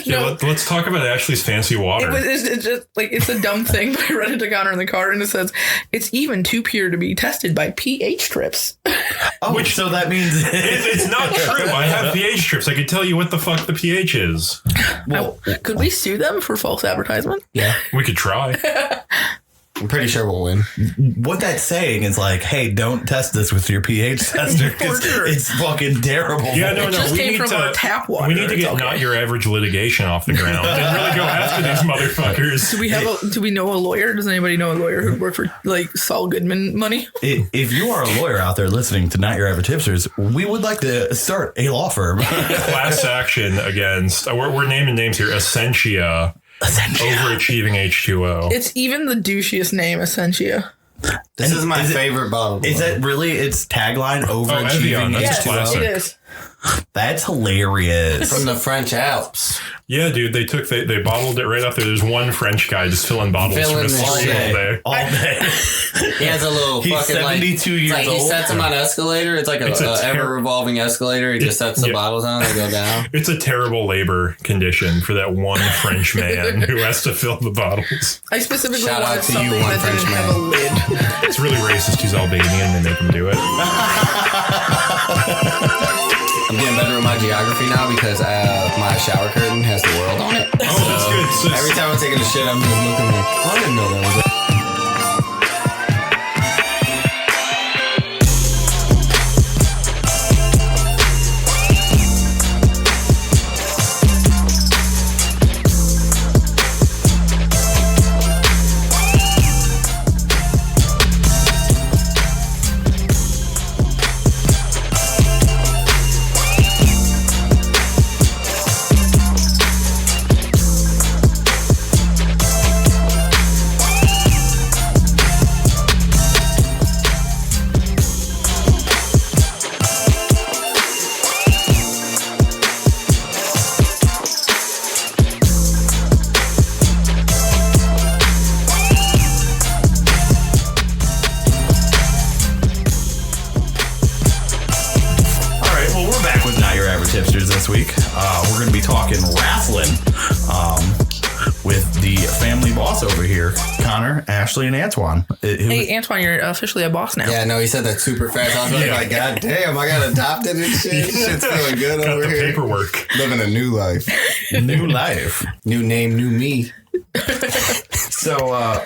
Let's talk about Ashley's fancy water. It's just like, it's a dumb thing, but I read it to Connor in the car, and it says it's even too pure to be tested by pH strips. So that means it's not true. I have pH strips. I could tell you what the fuck the pH is. Well, could we sue them for false advertisement? Yeah, we could try. I'm pretty sure we'll win. What that's saying is like, hey, don't test this with your pH tester because it's fucking terrible. Yeah, no. We need from our tap water. We need to get not your average litigation off the ground and really go after these motherfuckers. Do we know a lawyer? Does anybody know a lawyer who worked for like Saul Goodman money? If you are a lawyer out there listening to Not Your Average Tipsters, we would like to start a law firm. Class action against, we're naming names here, Essentia. Overachieving H2O. It's even the douchiest name, Essentia. This is my favorite bottle. Is that really its tagline? Overachieving H2O. It is. That's hilarious. From the French Alps. Yeah, dude, they bottled it right up there. There's one French guy just filling bottles from his street all day. He has a little He's fucking 72 years old. He sets them on an escalator. It's like a ever revolving escalator. He just sets the bottles on and they go down. It's a terrible labor condition for that one French man who has to fill the bottles. I specifically Shout out wanted to something you, one that French didn't man. have a lid. It's really racist. He's Albanian. They make him do it. I'm getting better with my geography now because my shower curtain has the world on it. Oh, that's good. So every time I'm taking a shit, I'm just looking like, I didn't know that was it. This week, we're going to be talking wrestling with the family boss over here, Connor, Ashley, and Antoine. Hey, Antoine, you're officially a boss now. Yeah, no, he said that super fast. I was like, God damn, I got adopted and shit. Shit's feeling good got over the here. Paperwork. Living a new life. New life. New name, new me. So,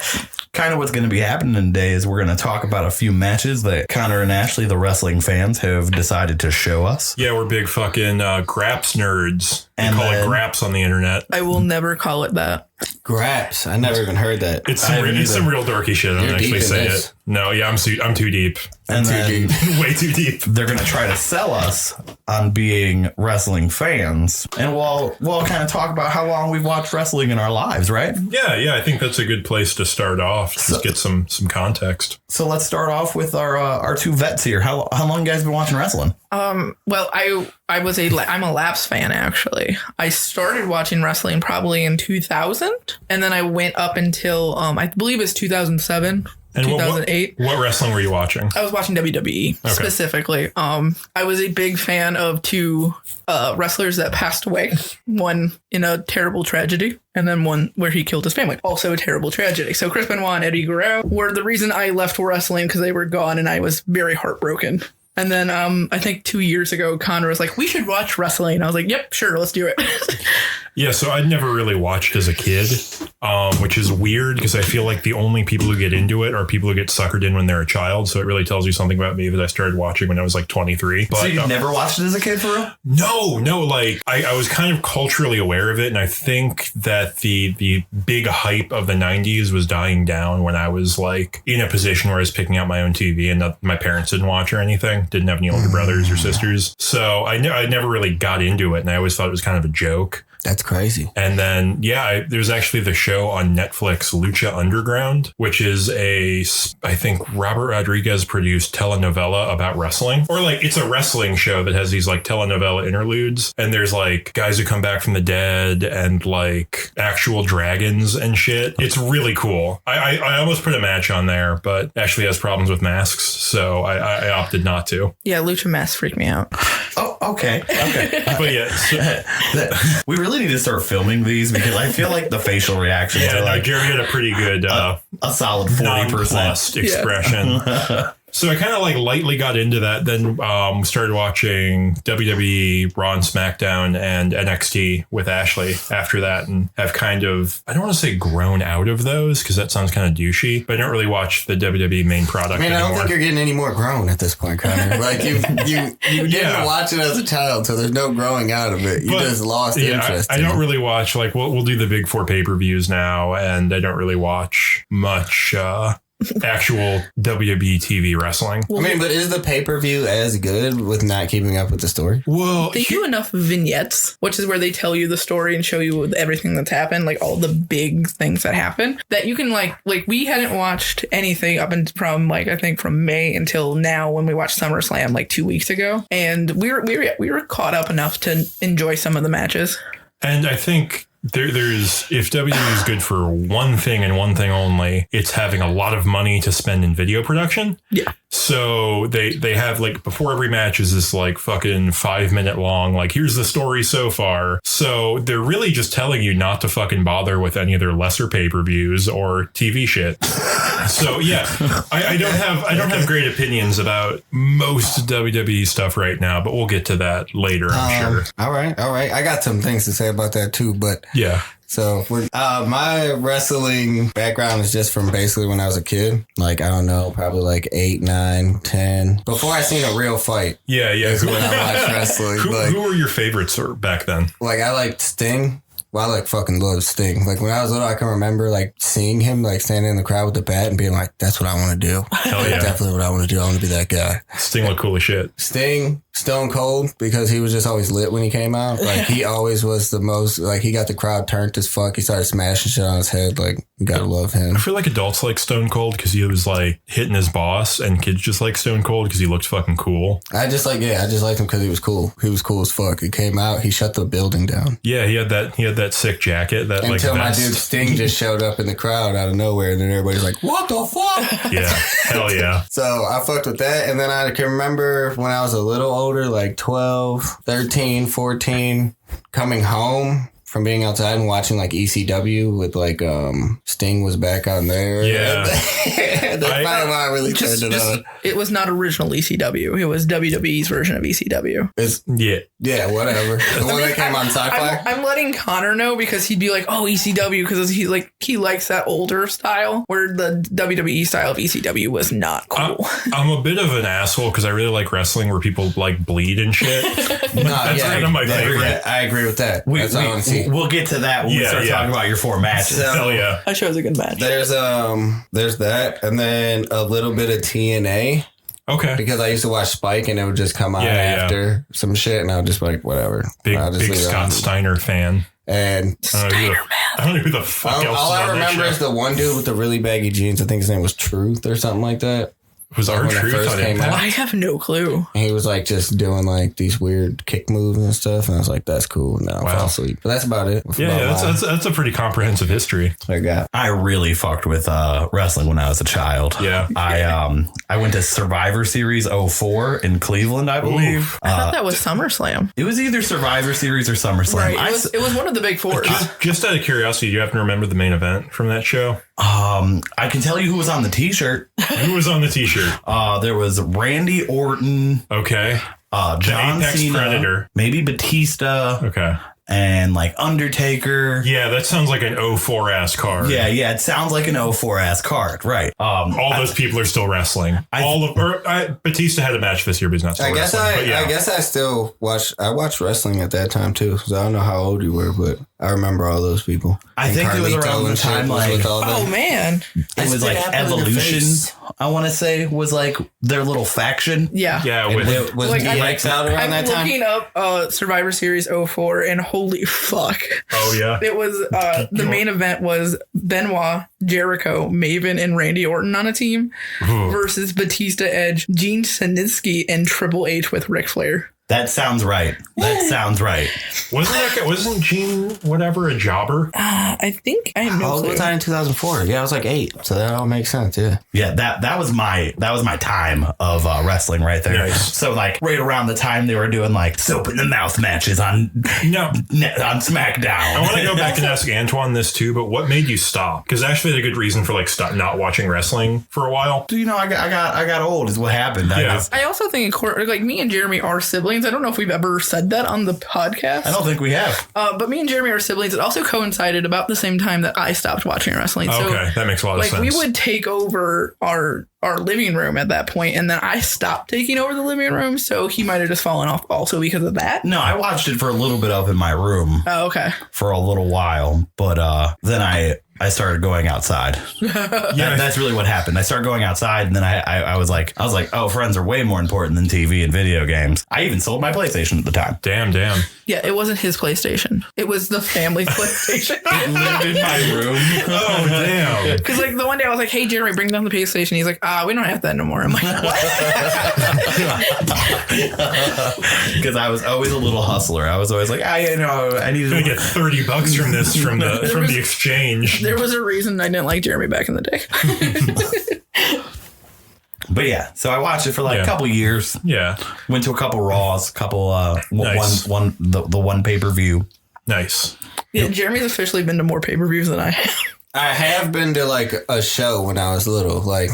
kind of what's going to be happening today is we're going to talk about a few matches that Connor and Ashley, the wrestling fans, have decided to show us. Yeah, we're big fucking Graps nerds. They call it Graps on the internet. I will never call it that. Graps. I never even heard that. It's some real dorky shit. I don't actually say it. No, yeah, I'm too deep. And then way too deep. They're going to try to sell us on being wrestling fans. And we'll kind of talk about how long we've watched wrestling in our lives, right? Yeah, I think that's a good place to start off. Just get some context. So let's start off with our two vets here. How long you guys been watching wrestling? Well, I'm a Laps fan, actually. I started watching wrestling probably in 2000, and then I went up until I believe it's 2007. And 2008. What wrestling were you watching? I was watching WWE specifically. I was a big fan of two wrestlers that passed away. One in a terrible tragedy, and then one where he killed his family. Also a terrible tragedy. So Chris Benoit and Eddie Guerrero were the reason I left wrestling, because they were gone, and I was very heartbroken. And then I think 2 years ago, Connor was like, we should watch wrestling. I was like, yep, sure, let's do it. Yeah, so I'd never really watched as a kid, which is weird because I feel like the only people who get into it are people who get suckered in when they're a child. So it really tells you something about me that I started watching when I was like 23. But, so you never watched it as a kid, for real? No. Like I was kind of culturally aware of it. And I think that the big hype of the 90s was dying down when I was like in a position where I was picking out my own TV and my parents didn't watch or anything. Didn't have any older brothers or sisters. So I never really got into it. And I always thought it was kind of a joke. That's crazy. And then, there's actually the show on Netflix, Lucha Underground, which is I think Robert Rodriguez produced telenovela about wrestling. Or like, it's a wrestling show that has these like telenovela interludes. And there's like guys who come back from the dead and like actual dragons and shit. It's really cool. I almost put a match on there, but Ashley has problems with masks, so I opted not to. Yeah, Lucha masks freak me out. Oh, okay. But yeah. We really really need to start filming these because I feel like the facial reactions are like Jeremy had a pretty good a solid 40% expression. So I kind of like lightly got into that. Then started watching WWE, Raw and SmackDown, and NXT with Ashley after that, and have kind of, I don't want to say grown out of those because that sounds kind of douchey, but I don't really watch the WWE main product anymore. I don't think you're getting any more grown at this point, Connor. Like you didn't watch it as a child, so there's no growing out of it. You just lost interest. I don't really watch, like we'll do the big 4 pay-per-views now, and I don't really watch much actual WWE TV wrestling. I mean, but is the pay-per-view as good with not keeping up with the story? Well, they do enough vignettes, which is where they tell you the story and show you everything that's happened, like all the big things that happen, that you can like we hadn't watched anything up and from like I think from May until now when we watched SummerSlam like 2 weeks ago, and we were caught up enough to enjoy some of the matches. And I think there's if WWE is good for one thing and one thing only, it's having a lot of money to spend in video production. Yeah. So they have like before every match is this like fucking 5-minute long, like here's the story so far. So they're really just telling you not to fucking bother with any of their lesser pay-per-views or TV shit. So yeah, I don't have great opinions about most WWE stuff right now, but we'll get to that later, I'm sure. All right. I got some things to say about that too, but yeah. So my wrestling background is just from basically when I was a kid. Like, I don't know, probably like 8, 9, 10. Before I seen a real fight. Yeah. Is when I watched wrestling. Who were your favorites back then? Like, I liked Sting. Well, I like fucking love Sting. Like when I was little, I can remember like seeing him like standing in the crowd with the bat and being like, "That's what I want to do. Hell yeah, definitely what I want to do. I want to be that guy." Sting looked cool as shit. Sting, Stone Cold, because he was just always lit when he came out. Like he always was the most. Like he got the crowd turned as fuck. He started smashing shit on his head. Like you gotta love him. I feel like adults like Stone Cold because he was like hitting his boss, and kids just like Stone Cold because he looked fucking cool. I just liked him because he was cool. He was cool as fuck. He came out, he shut the building down. Yeah, he had that sick jacket. That until like my dude Sting just showed up in the crowd out of nowhere, and then everybody's like, "What the fuck?" Yeah, hell yeah. So I fucked with that, and then I can remember when I was a little older, like 12, 13, 14, coming home from being outside and watching like ECW with like Sting was back on there. Yeah. That's probably why I really turned it on. It was not original ECW. It was WWE's version of ECW. Yeah, whatever. The one that came on Sci-Fi. I'm letting Connor know because he'd be like, "Oh, ECW," because he likes that older style where the WWE style of ECW was not cool. I'm a bit of an asshole because I really like wrestling where people like bleed and shit. That's kind of my favorite. I agree with that. That's all I want to see. We'll get to that when we start talking about your 4 matches. So, hell yeah. That show's a good match. There's that, and then a little bit of TNA. Okay. Because I used to watch Spike and it would just come on after some shit, and I would just be like, whatever. Big Scott Steiner fan. And I don't know who the fuck else. All I remember is the one dude with the really baggy jeans. I think his name was Truth or something like that. Was R-Truth on Impact? I have no clue. And he was like just doing like these weird kick moves and stuff, and I was like, "That's cool." And then I fell asleep. But that's about it. That's a pretty comprehensive history. I really fucked with wrestling when I was a child. Yeah, I went to Survivor Series 04 in Cleveland, I believe. I thought that was SummerSlam. It was either Survivor Series or SummerSlam. Right. It was one of the big fours. Just out of curiosity, do you happen to remember the main event from that show? I can tell you who was on the T-shirt. Who was on the T-shirt? There was Randy Orton. Okay. John Apex Cena. Predator. Maybe Batista. Okay. And like Undertaker. Yeah, that sounds like an 04 ass card. Yeah, it sounds like an 04 ass card, right? All those people are still wrestling. Batista had a match this year, but he's not still wrestling. I guess I still watch. I watched wrestling at that time too, so I don't know how old you were, but I remember all those people. I think it was around the time like, oh man, it was like Evolution. I want to say was like their little faction. Yeah. Was like, DX out around that time? I'm looking up Survivor Series 04, and holy fuck. Oh yeah. It was the main event was Benoit, Jericho, Maven, and Randy Orton on a team versus Batista, Edge, Gene Sinitsky, and Triple H with Ric Flair. That sounds right. Wasn't Gene whatever a jobber? I think I have no clue. was that in 2004? Yeah, I was like 8, so that all makes sense. Yeah. Yeah, that was my time of wrestling right there. Nice. So like right around the time they were doing like soap in the mouth matches on SmackDown. I want to go back and ask Antoine this too, but what made you stop? Because Ashley had a good reason for like not watching wrestling for a while. You know, I got old is what happened. Yeah. I also think like me and Jeremy are siblings. I don't know if we've ever said that on the podcast. I don't think we have. But me and Jeremy are siblings. It also coincided about the same time that I stopped watching wrestling. Okay, so, that makes a lot of sense. Like we would take over our living room at that point, and then I stopped taking over the living room, so he might have just fallen off also because of that. No, I watched it for a little bit up in my room. Oh, okay. For a little while, but then I started going outside. Yeah, that's really what happened. I started going outside, and then I was like, oh, friends are way more important than TV and video games. I even sold my PlayStation at the time. Damn. Yeah, it wasn't his PlayStation. It was the family's PlayStation. It lived in my room. Oh, damn. Because like the one day I was like, hey, Jeremy, bring down the PlayStation. He's like, we don't have that no more. I'm like, what? Because I was always a little hustler. I was always like, I need to get $30 from this from the exchange. There was a reason I didn't like Jeremy back in the day. But yeah, so I watched it for like a couple years. Yeah. Went to a couple Raws, Nice. the one pay-per-view. Nice. Yeah, Jeremy's officially been to more pay-per-views than I have. I have been to like a show when I was little, like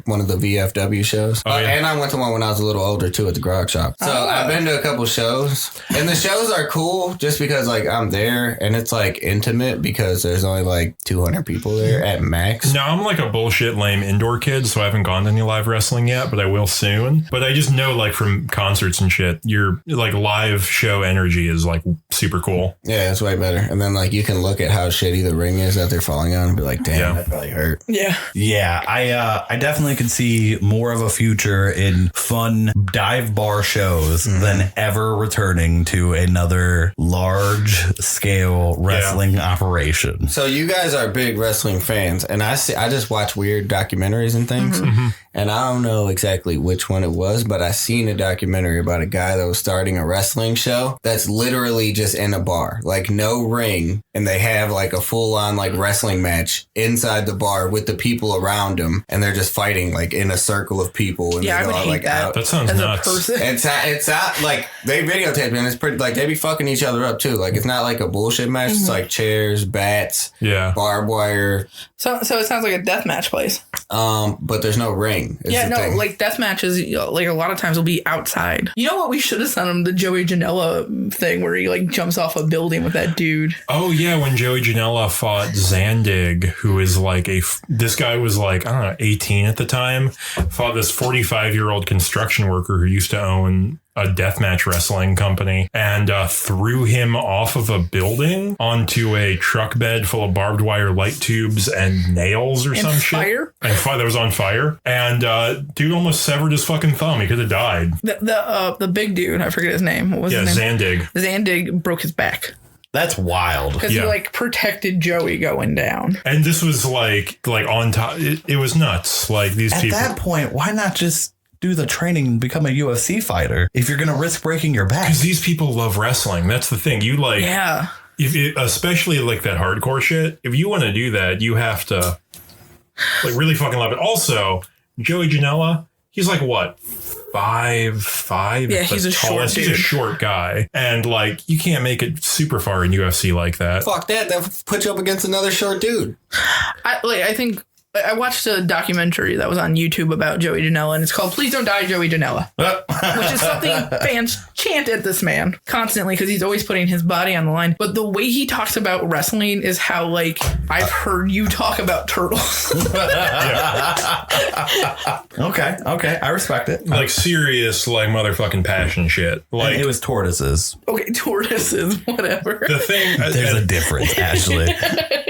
one of the VFW shows. Oh, yeah. And I went to one when I was a little older too at the Grog Shop. So I've been to a couple shows, and the shows are cool just because like I'm there and it's like intimate because there's only like 200 people there at max. No, I'm like a bullshit lame indoor kid, so I haven't gone to any live wrestling yet, but I will soon. But I just know like from concerts and shit, your like live show energy is like super cool. Yeah, it's way better. And then like you can look at how shitty the ring is that they're falling on and be like, damn, that probably hurt. Yeah. Yeah, I definitely can see more of a future in fun dive bar shows than ever returning to another large scale wrestling operation. So you guys are big wrestling fans, and I just watch weird documentaries and things, and I don't know exactly which one it was, but I seen a documentary about a guy that was starting a wrestling show that's literally just in a bar, like no ring, and they have like a full on like wrestling match inside the bar with the people around them, and they're just fighting like in a circle of people. And yeah, I would hate like that. Out. That sounds as nuts. A person. It's not like they videotape it, and it's pretty like they be fucking each other up too. Like it's not like a bullshit match. It's like chairs, bats, barbed wire. So it sounds like a death match place. But there's no ring. Yeah, no, like death matches, like a lot of times will be outside. You know what? We should have sent him the Joey Janela thing where he like jumps off a building with that dude. Oh yeah, when Joey Janela fought Zandig, who is like this guy was like, I don't know, 18 at the time, fought this 45-year-old construction worker who used to own a deathmatch wrestling company, and threw him off of a building onto a truck bed full of barbed wire light tubes and nails or some fire? Shit. And fire that was on fire. And dude almost severed his fucking thumb. He could have died. The big dude, I forget his name. What was his name? Zandig. Zandig broke his back. That's wild. Because he like protected Joey going down. And this was like on top. It was nuts. Like these people. At that point, why not just do the training and become a UFC fighter if you're going to risk breaking your back? Because these people love wrestling. That's the thing. You like, especially like that hardcore shit. If you want to do that, you have to like really fucking love it. Also, Joey Janela, he's like what? 5'5". Yeah, he's a short dude. He's a short guy. And like you can't make it super far in UFC like that. Fuck that. That put you up against another short dude. I think I watched a documentary that was on YouTube about Joey Janela, and it's called Please Don't Die, Joey Janela, which is something fans chant at this man constantly because he's always putting his body on the line. But the way he talks about wrestling is how, like, I've heard you talk about turtles. Okay. I respect it. Like serious, like motherfucking passion shit. Like and it was tortoises. Okay, tortoises, whatever. The thing, there's a difference, actually.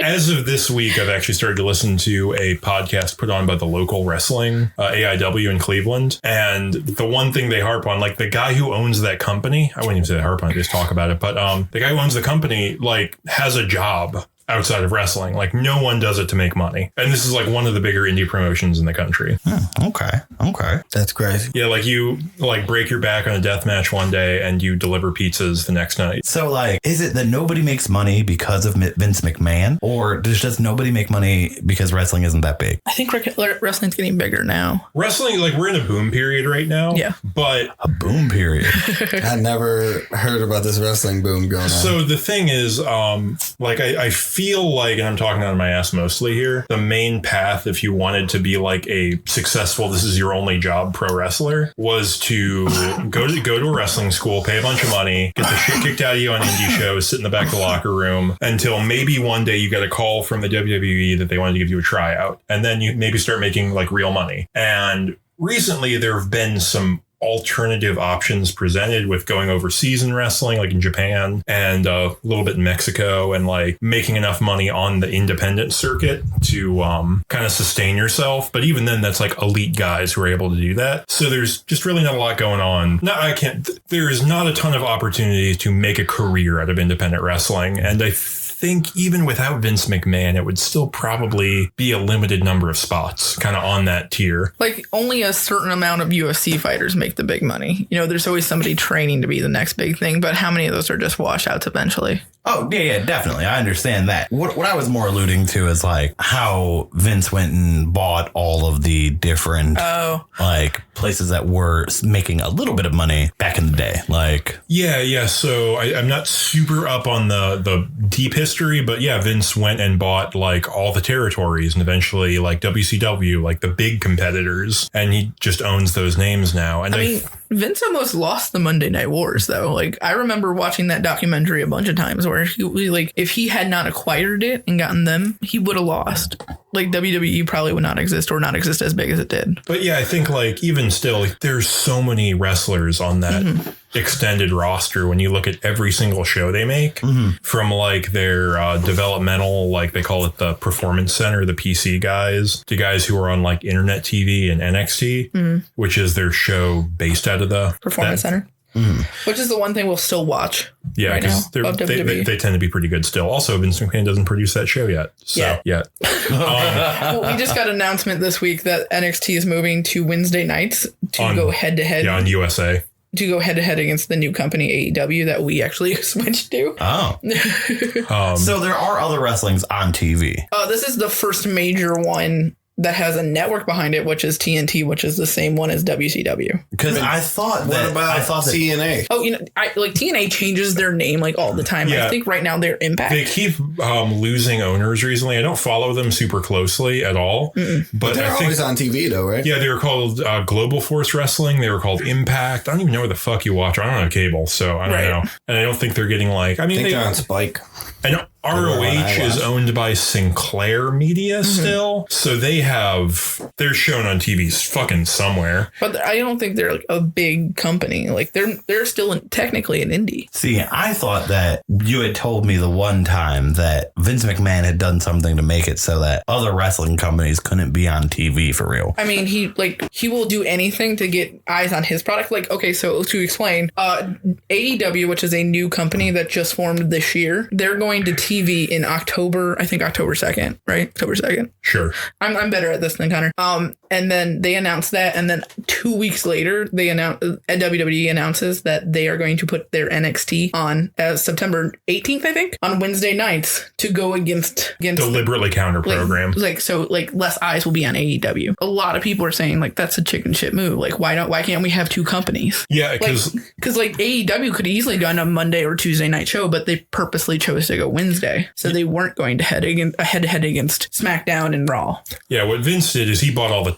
As of this week, I've actually started to listen to a podcast put on by the local wrestling, AIW in Cleveland. And the one thing they harp on, like the guy who owns that company, I wouldn't even say harp on it, just talk about it. But the guy who owns the company, like, has a job. outside of wrestling. Like no one does it to make money. And this is like one of the bigger indie promotions in the country. Okay. That's crazy. Yeah, like you like break your back on a death match one day and you deliver pizzas the next night. So like, is it that nobody makes money because of Vince McMahon, or does just nobody make money because wrestling isn't that big? I think wrestling's getting bigger now. Wrestling, like we're in a boom period right now. Yeah. But A boom period. I never heard about this wrestling boom going on. so the thing is, like I feel like, and I'm talking out of my ass mostly here, the main path if you wanted to be like a successful, this is your only job pro wrestler, was to go to a wrestling school, pay a bunch of money, get the shit kicked out of you on indie shows, sit in the back of the locker room until maybe one day you get a call from the WWE that they wanted to give you a tryout, and then you maybe start making like real money. And recently there have been some alternative options presented with going overseas in wrestling, like in Japan and a little bit in Mexico, and like making enough money on the independent circuit to kind of sustain yourself. But even then, that's like elite guys who are able to do that. So there's just really not a lot going on. There's not a ton of opportunities to make a career out of independent wrestling. And I think even without Vince McMahon, it would still probably be a limited number of spots kind of on that tier. Like only a certain amount of UFC fighters make the big money. You know, there's always somebody training to be the next big thing, but how many of those are just washouts eventually? Oh, yeah, definitely. I understand that. What I was more alluding to is like how Vince went and bought all of the different like places that were making a little bit of money back in the day. Like, yeah. So I'm not super up on the deep history, but yeah, Vince went and bought like all the territories and eventually like WCW, like the big competitors, and he just owns those names now. And I mean, Vince almost lost the Monday Night Wars, though. Like, I remember watching that documentary a bunch of times where he like, if he had not acquired it and gotten them, he would have lost. Like, WWE probably would not exist or not exist as big as it did. But yeah, I think like even still, like, there's so many wrestlers on that extended roster when you look at every single show they make, from like their developmental, like they call it the Performance Center, the PC guys, to guys who are on like internet TV and NXT, which is their show based out of the Performance Center. Which is the one thing we'll still watch. Yeah, because they tend to be pretty good still. Also, Vince McMahon doesn't produce that show yet. So, yet. Well, we just got an announcement this week that NXT is moving to Wednesday nights to go head to head. Yeah, on USA. To go head to head against the new company AEW that we actually switched to. Oh. So there are other wrestlings on TV. This is the first major one that has a network behind it, which is TNT, which is the same one as WCW. Because I thought that TNA? Oh, you know, like TNA changes their name like all the time. Yeah. I think right now they're Impact. They keep losing owners recently. I don't follow them super closely at all. But they're always on TV though, right? Yeah, they were called Global Force Wrestling. They were called Impact. I don't even know where the fuck you watch. I don't have cable, so I don't know. And I don't think they're getting like. I mean, they're on Spike. I know ROH is owned by Sinclair Media still, so they're shown on TV fucking somewhere. But I don't think they're like a big company. Like they're still technically an indie. See, I thought that you had told me the one time that Vince McMahon had done something to make it so that other wrestling companies couldn't be on TV for real. I mean, he will do anything to get eyes on his product. Like, okay, so to explain, AEW, which is a new company that just formed this year, they're going to TV in October, I think October 2nd, right? October 2nd. Sure. I'm better at this than Connor. And then they announced that, and then 2 weeks later, WWE announces that they are going to put their NXT on as September 18th, I think, on Wednesday nights to go against deliberately counter program. So less eyes will be on AEW. A lot of people are saying like that's a chicken shit move. Like why can't we have two companies? Yeah, because like AEW could easily done a Monday or Tuesday night show, but they purposely chose to go Wednesday, so they weren't going to head to head against SmackDown and Raw. Yeah, what Vince did is he bought all the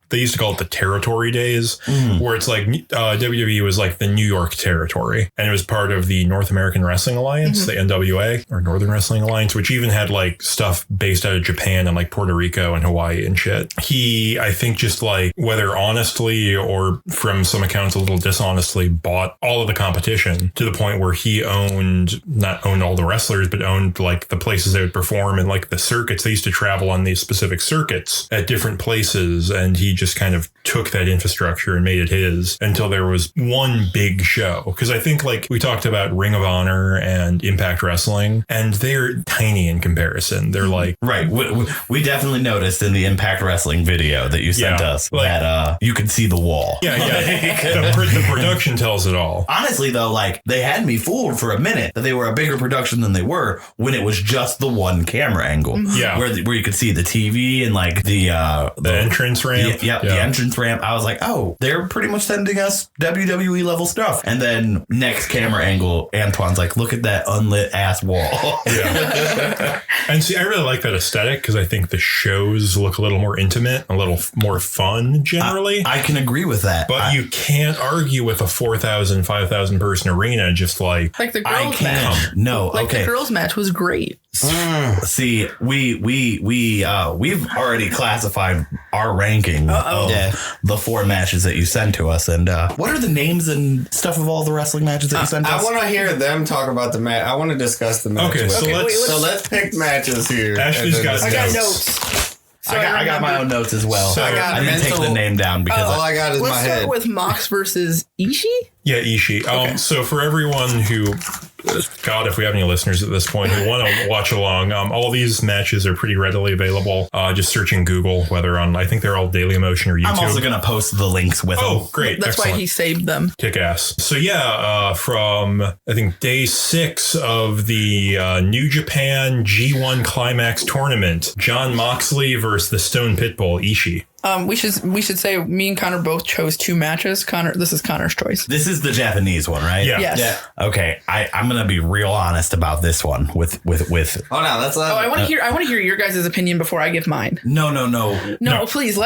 they used to call it the territory days, where it's like WWE was like the New York territory, and it was part of the North American Wrestling Alliance, the NWA, or Northern Wrestling Alliance, which even had like stuff based out of Japan and like Puerto Rico and Hawaii and shit. He, I think, just like whether honestly or from some accounts a little dishonestly, bought all of the competition to the point where he not owned all the wrestlers, but owned like the places they would perform and like the circuits. They used to travel on these specific circuits at different places, and he just kind of took that infrastructure and made it his until there was one big show. Because I think like we talked about Ring of Honor and Impact Wrestling, and they're tiny in comparison. They're like... Right. We definitely noticed in the Impact Wrestling video that you sent us that you could see the wall. Yeah. The production tells it all. Honestly, though, like they had me fooled for a minute that they were a bigger production than they were when it was just the one camera angle. Yeah. Where you could see the TV and like the entrance ramp. The entrance ramp. I was like, oh, they're pretty much sending us WWE level stuff. And then next camera angle, Antoine's like, look at that unlit ass wall. Yeah. And see, I really like that aesthetic because I think the shows look a little more intimate, a little more fun generally. I can agree with that. But you can't argue with a 4,000, 5,000 person arena just like the girls match. No, the girls match was great. See, we've already classified our rankings of the 4 matches that you sent to us. And what are the names and stuff of all the wrestling matches that you sent to us? I want to hear them talk about the match. I want to discuss the matches. Okay, so let's pick matches here. Ashley's got I got notes. So I got my own notes as well. So I didn't take the name down because all I got is my head. Let's start with Mox versus Ishii. Yeah, Ishii. Okay. So for everyone who, God, if we have any listeners at this point who want to watch along, all these matches are pretty readily available. Just searching Google, whether on, I think they're all Daily Motion or YouTube. I'm also going to post the links with them. Oh, great. That's Excellent. why he saved them. Kick ass. So yeah, from I think day 6 of the New Japan G1 Climax tournament, Jon Moxley versus the Stone Pitbull Ishii. We should say me and Connor both chose 2 matches. Connor, this is Connor's choice. This is the Japanese one, right? Yeah. Yes. Yeah. Okay. I'm gonna be real honest about this one with. Oh no, that's not. I want to hear your guys' opinion before I give mine. No. Please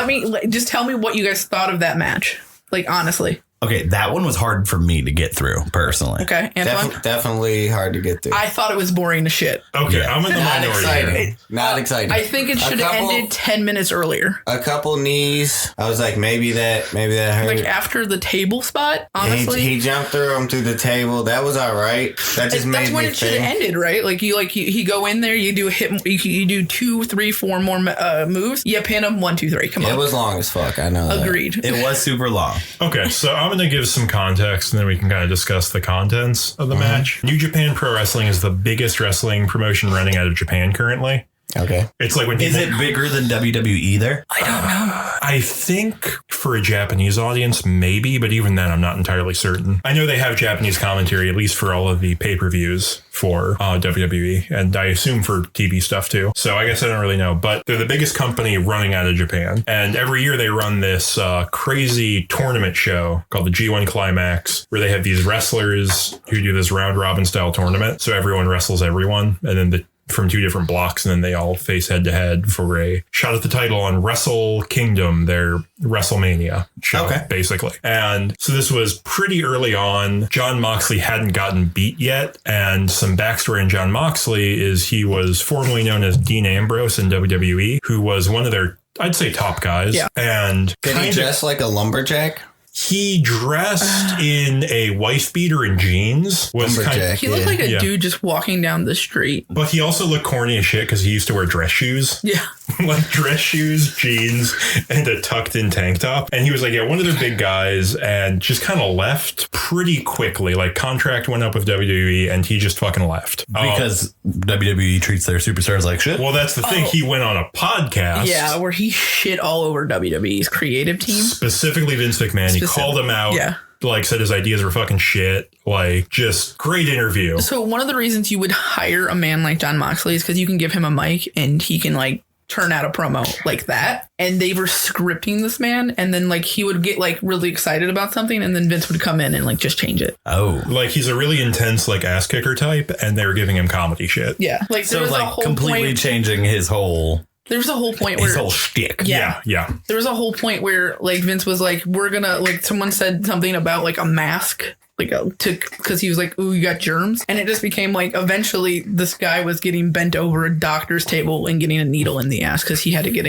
just tell me what you guys thought of that match. Like honestly. Okay, that one was hard for me to get through personally. Okay, Antoine? Definitely hard to get through. I thought it was boring to shit. Okay, yeah. I'm in the minority here. Not exciting. I think it should have ended 10 minutes earlier. A couple knees. I was like, maybe that hurt. Like after the table spot, honestly. He jumped through him through the table. That was all right. That just made me think. That's when it should have ended, right? Like you go in there, you do a hit, you do 2, 3, 4 more moves. You pin them 1, 2, 3. Come on. It was long as fuck. I know. Agreed. That. It was super long. Okay, so I'm going to give some context and then we can kind of discuss the contents of the match. New Japan Pro Wrestling is the biggest wrestling promotion running out of Japan currently. Okay. It's like when is it bigger than WWE there? I don't know. I think for a Japanese audience, maybe, but even then, I'm not entirely certain. I know they have Japanese commentary, at least for all of the pay-per-views for WWE, and I assume for TV stuff too. So I guess I don't really know, but they're the biggest company running out of Japan. And every year they run this crazy tournament show called the G1 Climax, where they have these wrestlers who do this round robin style tournament. So everyone wrestles everyone, and then from 2 different blocks, and then they all face head to head for a shot at the title on Wrestle Kingdom, their WrestleMania show, basically. And so this was pretty early on. Jon Moxley hadn't gotten beat yet, and some backstory on Jon Moxley is he was formerly known as Dean Ambrose in WWE, who was one of their, I'd say, top guys. Yeah. And did he dress like a lumberjack? He dressed in a wife beater and jeans. He looked like a dude just walking down the street. But he also looked corny as shit because he used to wear dress shoes. Yeah. Like dress shoes, jeans, and a tucked in tank top. And he was like, one of their big guys, and just kind of left pretty quickly. Like contract went up with WWE and he just fucking left. Because WWE treats their superstars like shit. Well, that's the thing. He went on a podcast. Yeah, where he shit all over WWE's creative team. Specifically Vince McMahon. He called him out. Yeah. Like said his ideas were fucking shit. Like just great interview. So one of the reasons you would hire a man like Jon Moxley is because you can give him a mic and he can like turn out a promo like that. And they were scripting this man, and then like he would get like really excited about something, and then Vince would come in and like just change it. Oh, like he's a really intense like ass kicker type, and they were giving him comedy shit. Yeah, like so like completely changing his whole. There was a whole point where his whole shtick. Yeah. There was a whole point where like Vince was like, we're gonna like someone said something about like a mask because he was like, ooh, you got germs. And it just became like, eventually this guy was getting bent over a doctor's table and getting a needle in the ass because he had to get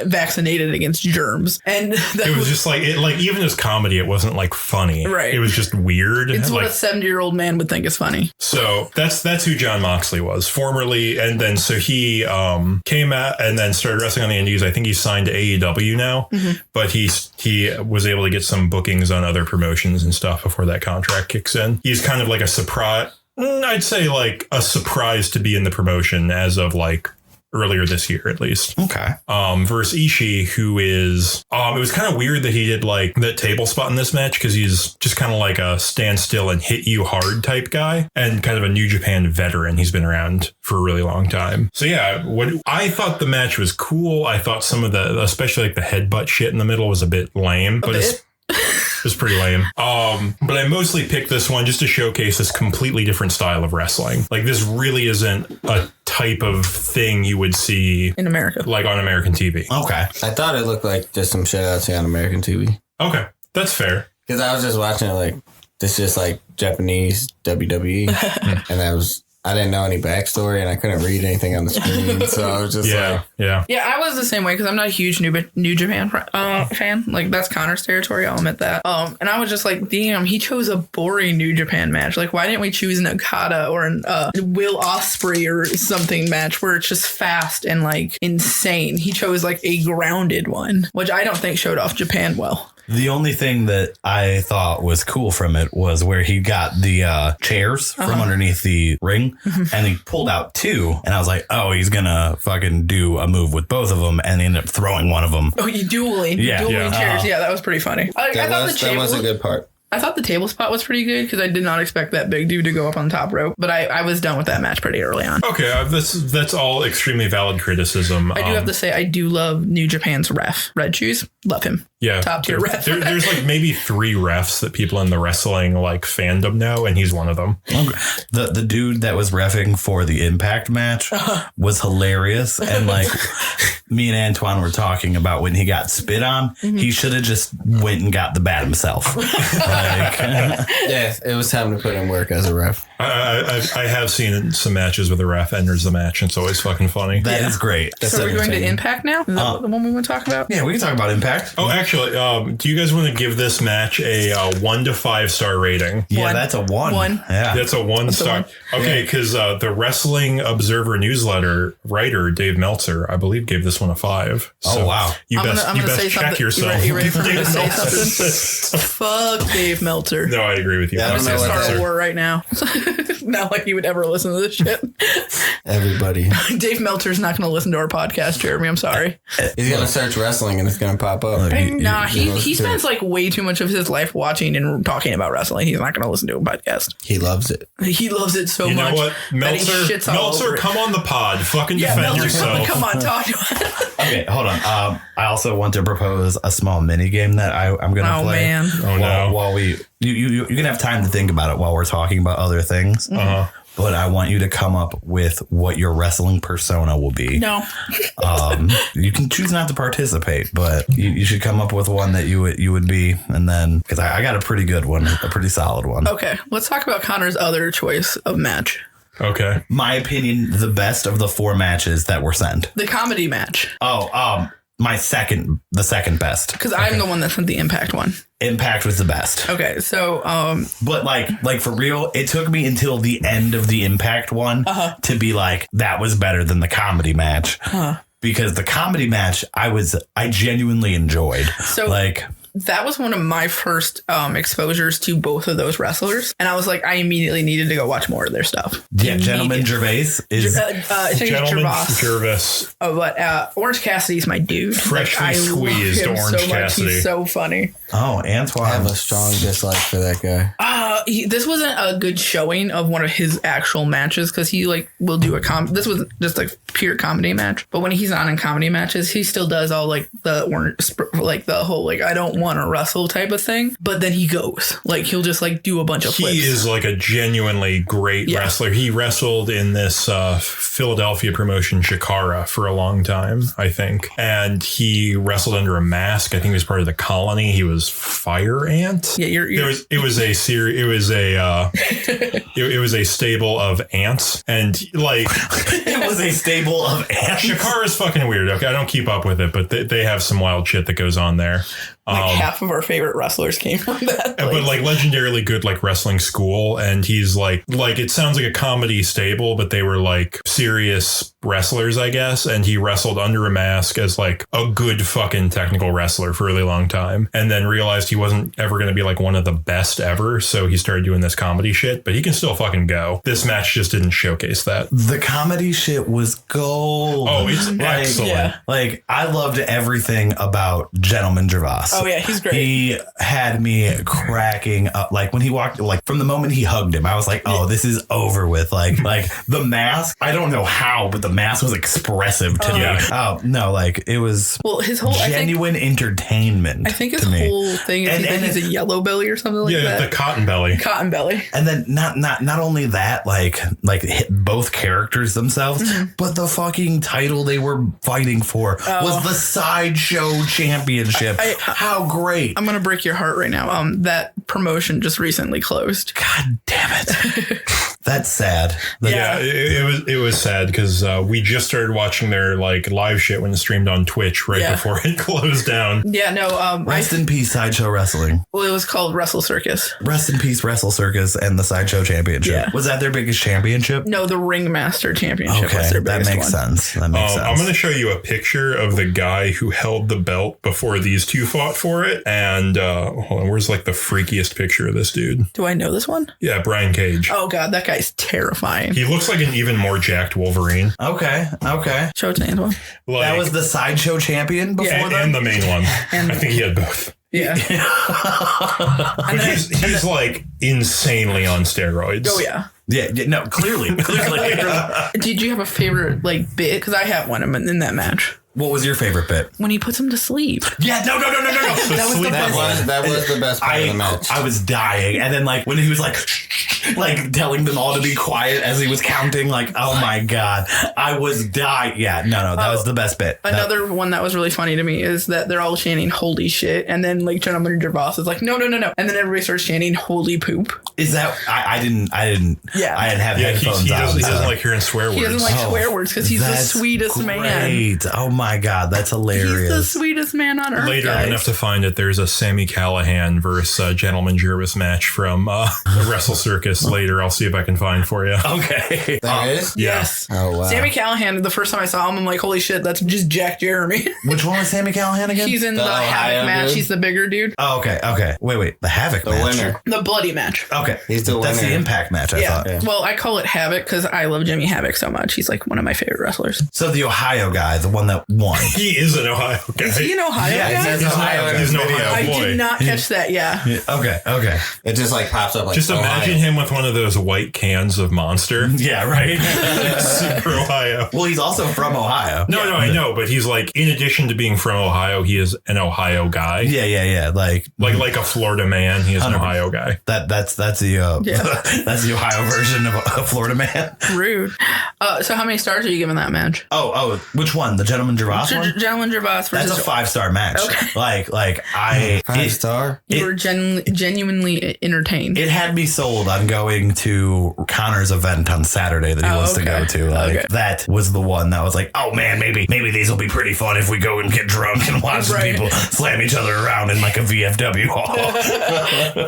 vaccinated against germs. And it was just like, even as comedy, it wasn't like funny. Right. It was just weird. It's like, what a 70-year-old man would think is funny. So that's who Jon Moxley was formerly. And then so he came out and then started wrestling on the indies. I think he's signed to AEW now, but he was able to get some bookings on other promotions and stuff before that contract kicks in. He's kind of like a surprise. I'd say like a surprise to be in the promotion as of like earlier this year, at least. Okay. Versus Ishii, who is, it was kind of weird that he did like that table spot in this match because he's just kind of like a stand still and hit you hard type guy and kind of a New Japan veteran. He's been around for a really long time. So yeah, I thought the match was cool. I thought some of the, especially like the headbutt shit in the middle was a bit lame, but it was pretty lame. But I mostly picked this one just to showcase this completely different style of wrestling. Like this really isn't a type of thing you would see in America, like on American TV. Okay. I thought it looked like just some shit I'd see on American TV. Okay. That's fair. Because I was just watching it like, this is just like Japanese WWE. And I didn't know any backstory and I couldn't read anything on the screen. So I was just Yeah. I was the same way because I'm not a huge New Japan fan. Like that's Connor's territory. I'll admit that. And I was just like, damn, he chose a boring New Japan match. Like, why didn't we choose an Okada or an Will Ospreay or something match where it's just fast and like insane? He chose like a grounded one, which I don't think showed off Japan well. The only thing that I thought was cool from it was where he got the chairs from underneath the ring and he pulled out two. And I was like, oh, he's going to fucking do a move with both of them and ended up throwing one of them. Oh, you dueling chairs. Yeah, that was pretty funny. That was a good part. I thought the table spot was pretty good because I did not expect that big dude to go up on the top rope, but I was done with that match pretty early on. Okay, that's all extremely valid criticism. I do have to say I do love New Japan's ref, Red Shoes. Love him. Yeah, top tier ref. There's like maybe 3 refs that people in the wrestling like fandom know, and he's one of them. The dude that was reffing for the Impact match was hilarious, and like me and Antoine were talking about when he got spit on, he should have just went and got the bat himself. Yeah, it was time to put in work as a ref. I have seen some matches where the ref enters the match, and it's always fucking funny. That is great. That's so we're going to Impact now? Is that the one we want to talk about? Yeah, we can talk about Impact. Oh, actually, do you guys want to give this match a 1 to 5 star rating? Yeah, that's a 1. Yeah, that's a 1 star. Okay, because the Wrestling Observer newsletter writer Dave Meltzer, I believe, gave this one a 5. So oh wow! You best check yourself. You ready for me to say something? Fuck Dave Meltzer. No, I agree with you. I don't know what Star War right now. Not like he would ever listen to this shit. Everybody. Dave Meltzer's not going to listen to our podcast, Jeremy. I'm sorry. He's going to search wrestling and it's going to pop up. Nah, he spends like way too much of his life watching and talking about wrestling. He's not going to listen to a podcast. He loves it. He loves it so much. You know what? Meltzer, come on the pod. Fucking defend yourself. Come on, talk to us. Okay, hold on. I also want to propose a small mini game that I'm going to play. Man. Oh no! While you can have time to think about it while we're talking about other things. But I want you to come up with what your wrestling persona will be. No. You can choose not to participate, but you should come up with one that you would be, and then because I got a pretty good one, a pretty solid one. Okay, let's talk about Connor's other choice of match. Okay. My opinion, the best of the 4 matches that were sent. The comedy match. The second best. Because I'm the one that sent the Impact one. Impact was the best. Okay, so but like for real, it took me until the end of the Impact one to be like, that was better than the comedy match. Because the comedy match I genuinely enjoyed. So like that was one of my first exposures to both of those wrestlers. And I was like, I immediately needed to go watch more of their stuff. Yeah, Gentleman Gervais is... Gentleman Gervais. Oh, but Orange Cassidy's my dude. Freshly squeezed Orange Cassidy. He's so funny. Oh, Antoine. I have a strong dislike for that guy. This wasn't a good showing of one of his actual matches because he like will do a this was just a pure comedy match. But when he's on in comedy matches, he still does all like the orange, like the whole like I don't want to wrestle type of thing, but then he goes. Like, he'll just like do a bunch of flips. He is like a genuinely great wrestler. He wrestled in this Philadelphia promotion, Shikara, for a long time, I think. And he wrestled under a mask. I think he was part of the Colony. He was Fire Ant. Yeah, It was a stable of ants, and like it was a stable of ants. Shikara's fucking weird. Okay, I don't keep up with it, but they have some wild shit that goes on there. Like half of our favorite wrestlers came from that place. But like legendarily good, like wrestling school. And he's like it sounds like a comedy stable, but they were like serious wrestlers, I guess. And he wrestled under a mask as like a good fucking technical wrestler for a really long time. And then realized he wasn't ever going to be like one of the best ever. So he started doing this comedy shit, but he can still fucking go. This match just didn't showcase that. The comedy shit was gold. Oh, it's excellent. Yeah. Like, I loved everything about Gentleman Gervais. Oh, yeah, he's great. He had me cracking up. Like, when he walked, like, from the moment he hugged him, I was like, oh, this is over with. Like the mask, I don't know how, but the mask was expressive to me. Oh, no, like, it was his whole genuine entertainment. I think his whole thing is he's a yellow belly or something like that. Yeah, the cotton belly. Cotton belly. And then not only that, like hit both characters themselves, but the fucking title they were fighting for was the Sideshow Championship. How great. I'm going to break your heart right now. That promotion just recently closed. God damn it. That's sad. It was sad because we just started watching their like live shit when it streamed on Twitch before it closed down. Yeah, no. Rest in peace, Sideshow Wrestling. Well, it was called Wrestle Circus. Rest in peace, Wrestle Circus and the Sideshow Championship. Yeah. Was that their biggest championship? No, the Ringmaster Championship was their biggest that makes one. sense. That makes sense. I'm going to show you a picture of the guy who held the belt before these two fought for it. And hold on, where's like the freakiest picture of this dude? Do I know this one? Yeah, Brian Cage. Oh, God, that guy's terrifying. He looks like an even more jacked Wolverine. Okay. Show it to Antoine. Like, That was the Sideshow champion before and the main one. And- I think he had both. Yeah. But he's like insanely on steroids. Oh, yeah. Yeah, no, clearly. Did you have a favorite like bit? Because I have one in that match. What was your favorite bit? When he puts him to sleep. Yeah, no. That was the best. That was the best part of the match. I was dying. And then like when he was like telling them all to be quiet as he was counting, like, oh my God, I was dying. Yeah, no, that was the best bit. Another one that was really funny to me is that they're all chanting holy shit. And then like Gentleman Gervais is like, no. And then everybody starts chanting holy poop. Is that, I didn't, Yeah. I didn't have headphones he on. doesn't like hearing swear words. He doesn't like swear words because he's the That's sweetest man. great. Oh my God, that's hilarious. He's the sweetest man on earth. Later, I'm guys. gonna have to find it. There's a Sammy Callahan versus Gentleman Gervais match from the Wrestle Circus. Later, I'll see if I can find for you. Okay. There is? Yes. Oh, wow. Sammy Callahan, the first time I saw him, I'm like, holy shit, that's just Jack Jeremy. Which one was Sammy Callahan again? He's in the Ohio Havoc match. dude? He's the bigger dude. Oh, okay. Wait. The Havoc The match. winner. The bloody match. Okay. He's the That's the winner. Impact match, I thought. Yeah. Well, I call it Havoc because I love Jimmy Havoc so much. He's like one of my favorite wrestlers. So the Ohio guy, the one that won. He is an Ohio guy. Is he an Ohio Yeah, guy? he's Ohio in He's his an video. Ohio I boy. did not catch that. Yeah. Okay. It just like pops up like Just imagine him with one of those white cans of Monster. Yeah, right. Super Ohio. Well, he's also from Ohio. No, I know, but he's like, in addition to being from Ohio, he is an Ohio guy. Yeah. Like a Florida man, he is an 100%. Ohio guy. that's the that's the Ohio version of a Florida man. Rude. So how many stars are you giving that match? Oh, which one? The Gentleman Gervais one? Gentleman Gervais versus. That's a 5-star match. Okay. Like I 5-star. You were genuinely entertained. It had me sold on going to Connor's event on Saturday that he wants to go to. Like that was the one that was like, oh man, maybe these will be pretty fun if we go and get drunk and watch some people slam each other around in like a VFW hall.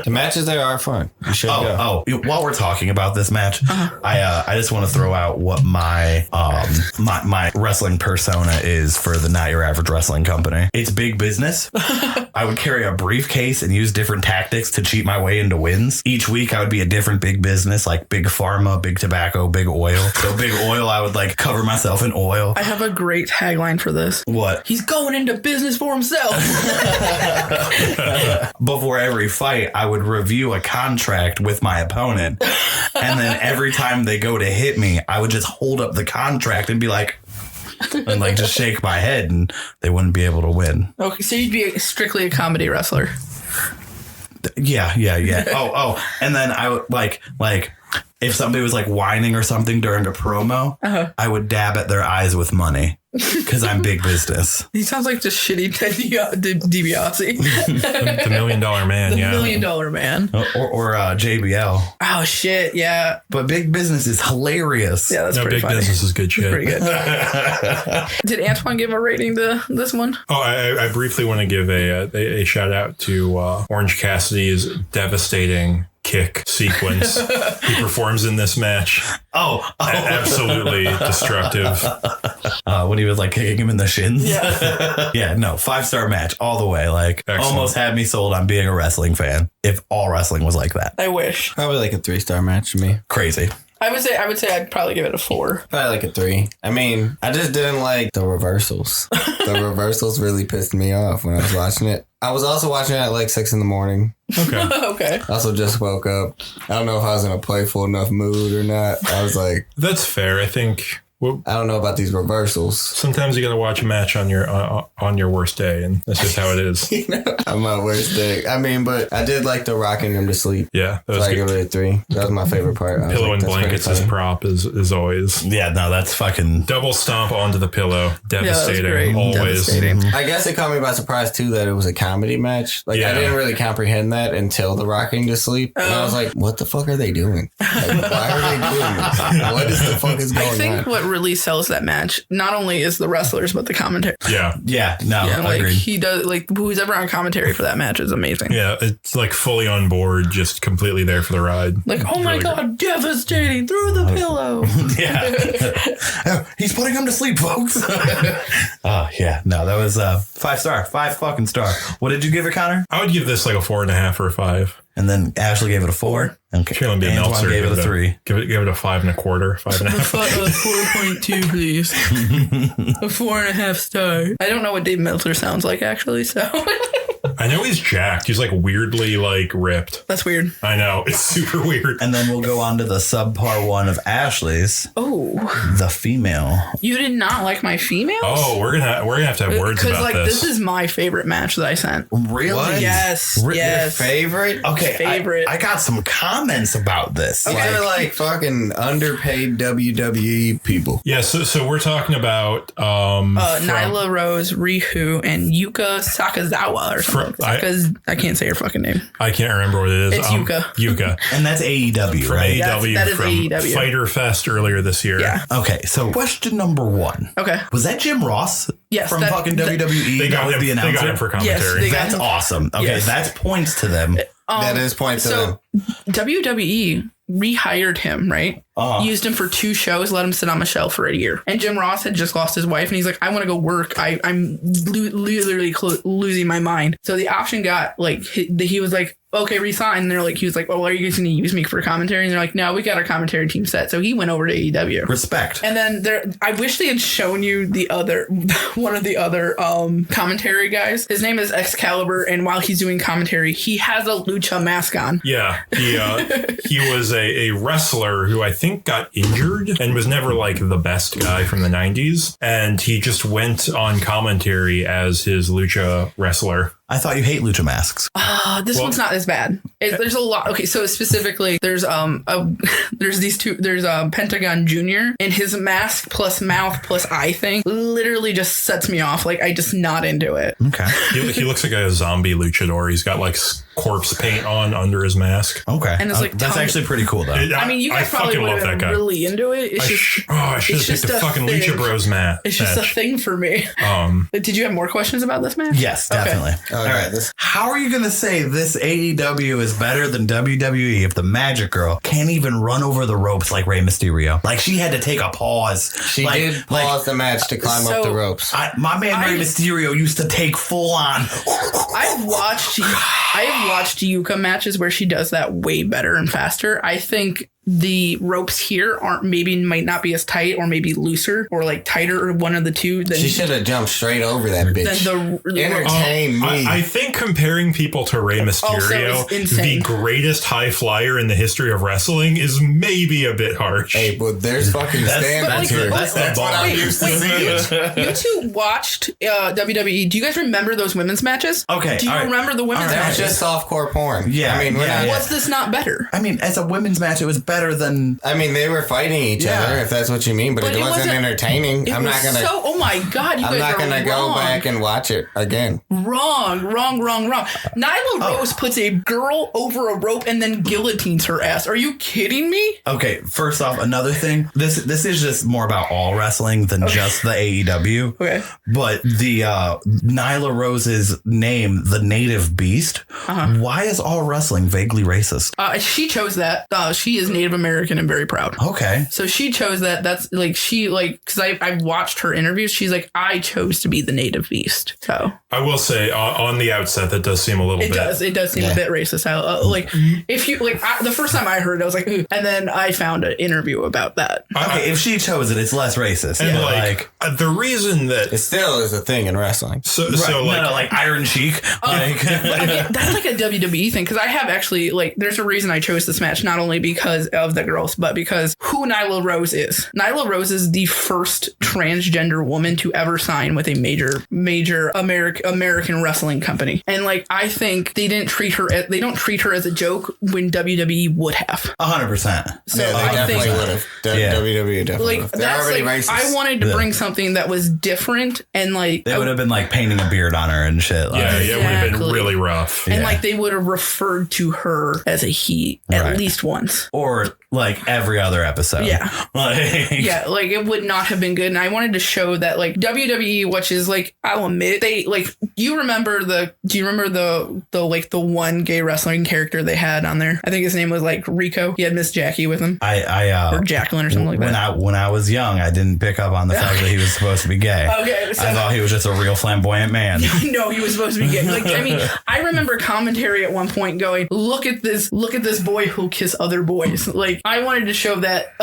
The matches there are fun. You should go. While we're talking about this match, I just want to throw out what my wrestling persona is for the Not Your Average Wrestling Company. It's big business. I would carry a briefcase and use different tactics to cheat my way into wins. Each week I would be a different big business, like big pharma, big tobacco, big oil. So big oil, I would like cover myself in oil. I have a great tagline for this. What? He's going into business for himself. Before every fight, I would review a contract with my opponent. And then every time they go to hit me, I would just hold up the contract and be like, and like just shake my head and they wouldn't be able to win. Okay, so you'd be strictly a comedy wrestler. Yeah. Oh, and then I would like if somebody was like whining or something during a promo, I would dab at their eyes with money because I'm big business. He sounds like just shitty Ted DiBiase. The $1 million man, The yeah. $1 million man. Or JBL. Oh, shit, yeah. But big business is hilarious. Yeah, that's No, pretty big funny. business is good shit. Pretty good. Did Antoine give a rating to this one? Oh, I briefly want to give a shout out to Orange Cassidy's devastating kick sequence he performs in this match. Absolutely destructive. When he was like kicking him in the shins. Yeah. Yeah, no, 5-star match all the way. Like Excellent. almost had me sold on being a wrestling fan. If all wrestling was like that. I wish. Probably like a 3-star match to me. Crazy. I would say I'd probably give it a 4. Probably like a 3. I mean, I just didn't like the reversals. The reversals really pissed me off when I was watching it. I was also watching it at like 6 a.m. Okay. Okay. Also just woke up. I don't know if I was in a playful enough mood or not. I was like, That's fair. I think I don't know about these reversals. sometimes you got to watch a match on your worst day, and that's just how it is. On my worst day. I mean, but I did like the rocking him to sleep. Yeah, that So was I give good. it a 3. That was my favorite part. I was Pillow like, and that's pretty blankets as funny. prop is always. Yeah, no, that's fucking. Double stomp onto the pillow. Devastating. great. Always. Devastating. I guess it caught me by surprise too that it was a comedy match. Like Yeah. I didn't really comprehend that until the rocking to sleep, and I was like, "What the fuck are they doing? Like, why are they doing this? What is the fuck is going I think on?" what really sells that match not only is the wrestlers but the commentary. Yeah. Yeah, no, Yeah, like agreed. he does. Like who's ever on commentary for that match is amazing. Yeah. It's like fully on board, just completely there for the ride. Like, oh my Really god, devastating through the pillow. Yeah. He's putting him to sleep, folks. Oh, yeah. No, that was 5-star. 5 fucking star. What did you give it, Connor? I would give this like a 4.5 or a 5. And then Ashley gave it a 4. Okay. Feeling be a Antoine Meltzer, gave it a 3. Give it a 5 1/4, 5.5. 4.2, please. A 4.5 star. I don't know what Dave Meltzer sounds like actually, so I know he's jacked. He's like weirdly like ripped. that's weird. I know. It's super weird. And then we'll go on to the subpar one of Ashley's, Oh, the female. you did not like my females? Oh, we're gonna have to have words because about like this. this is my favorite match that I sent. Really? What? Yes, Re- yes. Favorite? Okay. Favorite. I got some comments about this. These are like fucking underpaid WWE people. Yeah, so we're talking about Nyla Rose, Rihu, and Yuka Sakazawa or something. I can't say her fucking name. I can't remember what it is. It's Yuka. Yuka. And that's AEW, From right? AEW That is from AEW. Fighter Fest earlier this year. Yeah. Okay, so question number 1. Okay. Was that Jim Ross Yes, from that- fucking WWE? They got That was him. the They announcer? got him for commentary. they got That's him. awesome. Okay, Yes. that's points to them. That is points to them. WWE rehired him, right? Used him for 2 shows, let him sit on a shelf for a year. And Jim Ross had just lost his wife, and he's like, I want to go work. I'm literally losing my mind. So the option got like, he was like, okay, resign. And they're like, he was like, well, are you guys going to use me for commentary? And they're like, no, we got our commentary team set. So he went over to AEW. Respect. And then I wish they had shown you one of the other commentary guys. His name is Excalibur, and while he's doing commentary, he has a lucha mask on. Yeah, he was a wrestler who I think got injured and was never like the best guy from the 90s. And he just went on commentary as his lucha wrestler. I thought you hate lucha masks. This one's not as bad. There's a lot. Okay, so specifically, there's these two. There's Pentagon Junior, and his mask plus mouth plus eye thing literally just sets me off. Like I just not into it. Okay. He looks like a zombie luchador. He's got like corpse paint on under his mask. Okay. And it's like that's tongue- actually pretty cool though. I mean, you guys probably fucking would love have that been guy. really into it. It's I should it's have picked just the a fucking thing. Lucha Bros match. It's just a thing for me. Did you have more questions about this match? Yes, Okay. definitely. All right. How are you going to say this AEW is better than WWE if the Magic Girl can't even run over the ropes like Rey Mysterio? Like she had to take a pause. She did pause the match to climb up the ropes. My man Rey Mysterio used to take full on. I've watched Yuka matches where she does that way better and faster. I think the ropes here might not be as tight or maybe looser or like tighter or one of the two, then she should have jumped straight over that bitch. Entertain me. I think comparing people to Rey Mysterio, the greatest high flyer in the history of wrestling, is maybe a bit harsh. Hey, but there's fucking standards here. That's what I'm used to seeing. You two watched WWE. Do you guys remember those women's matches? Okay. Do you remember the women's That's matches? just softcore porn. Yeah. I mean, Was this not better? I mean, as a women's match, it was better than. I mean, they were fighting each other, if that's what you mean, but it wasn't entertaining. I'm not gonna. Oh my god, you guys are wrong. I'm not gonna go back and watch it again. Wrong. Nyla Rose puts a girl over a rope and then guillotines her ass. Are you kidding me? Okay, first off, another thing. This is just more about all wrestling than just the AEW. Okay. But the Nyla Rose's name, the Native Beast. Why is all wrestling vaguely racist? She chose that. She is Native American and very proud. Okay. So she chose that. That's like because I've watched her interviews. She's like, I chose to be the Native Beast. So I will say on the outset that does seem a little bit. It does seem a bit racist. If you the first time I heard it, I was like, ooh. And then I found an interview about that. Okay, if she chose it, it's less racist. And the reason that it still is a thing in wrestling. So like Iron Sheik. That's like a WWE thing because I have actually there's a reason I chose this match, not only because of the girls, but because who Nyla Rose is. Nyla Rose is the first transgender woman to ever sign with a major American wrestling company, and I think they don't treat her as a joke when WWE would have 100%. So yeah, they definitely would have. WWE definitely would have. They're already racist. I wanted to bring something that was different, and they would have been painting a beard on her and shit. It would have been really rough. And they would have referred to her as a he at least once, or every other episode. Yeah. It would not have been good. And I wanted to show that WWE, which is I'll admit they do you remember the one gay wrestling character they had on there? I think his name was Rico. He had Miss Jackie with him. Or Jacqueline or something like that. When I was young, I didn't pick up on the fact that he was supposed to be gay. Okay. So, I thought he was just a real flamboyant man. No, he was supposed to be gay. I remember commentary at one point going, look at this boy who'll kiss other boys. I wanted to show that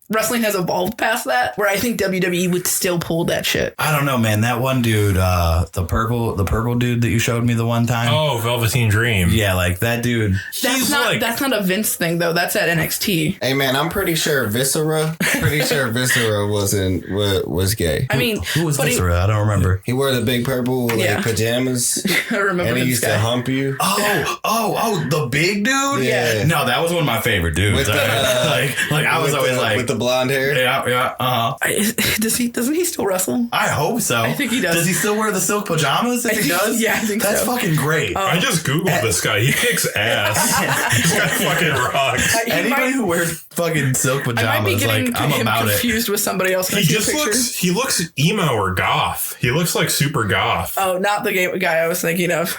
wrestling has evolved past that, where I think WWE would still pull that shit. I don't know, man. That one dude, the purple dude that you showed me the one time. Oh, Velveteen Dream. Yeah, that dude. That's not a Vince thing though. That's at NXT. Hey man, I'm pretty sure Viscera was gay. I mean, who was Viscera? I don't remember. He wore the big purple pajamas. I remember. And he used to hump you. Oh, the big dude. Yeah. No, that was one of my favorite dudes. With I was always with the blonde hair. Yeah. Doesn't he still wrestle? I hope so. I think he does. Does he still wear the silk pajamas? If he does, yeah, I think that's so. fucking great. I just googled this guy. He kicks ass. This guy fucking rocks. Anybody who wears fucking silk pajamas, I might be getting I'm about confused with somebody else. He looks emo or goth. He looks like super goth. Oh, not the guy I was thinking of.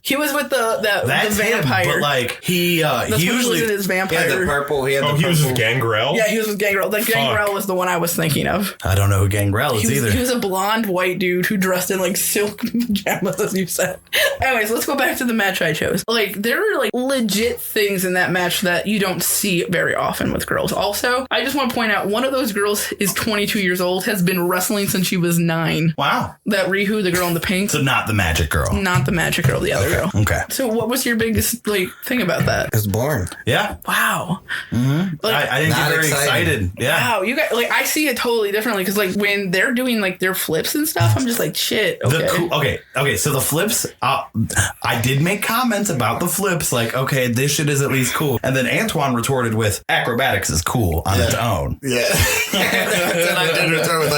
He was with the vampire. Him, but he usually was in his vampire. He had the purple. He was with Gangrel. Yeah, he was with Gangrel. Gangrel was the one I was thinking of. I don't know who Gangrel is either. He was a blonde white dude who dressed in silk pajamas, as you said. Anyways, let's go back to the match I chose. There are legit things in that match that you don't see very often with girls. Also, I just want to point out one of those girls is 22 years old, has been wrestling since she was 9. Wow. That Rihu, the girl in the pink. So not the magic girl. Not the magic girl, the other girl. Okay. So what was your biggest thing about that? It's boring. Yeah. Wow. Mm-hmm. I didn't get very excited. Yeah. Wow. You guys, I see it totally differently because when they're doing their flips and stuff, I'm just shit. Okay. Okay. So the flips, I did make comments about the flips. Okay, this shit is at least cool. And then Antoine retorted with acrobatics is cool on its own. Yeah. Then I did retort with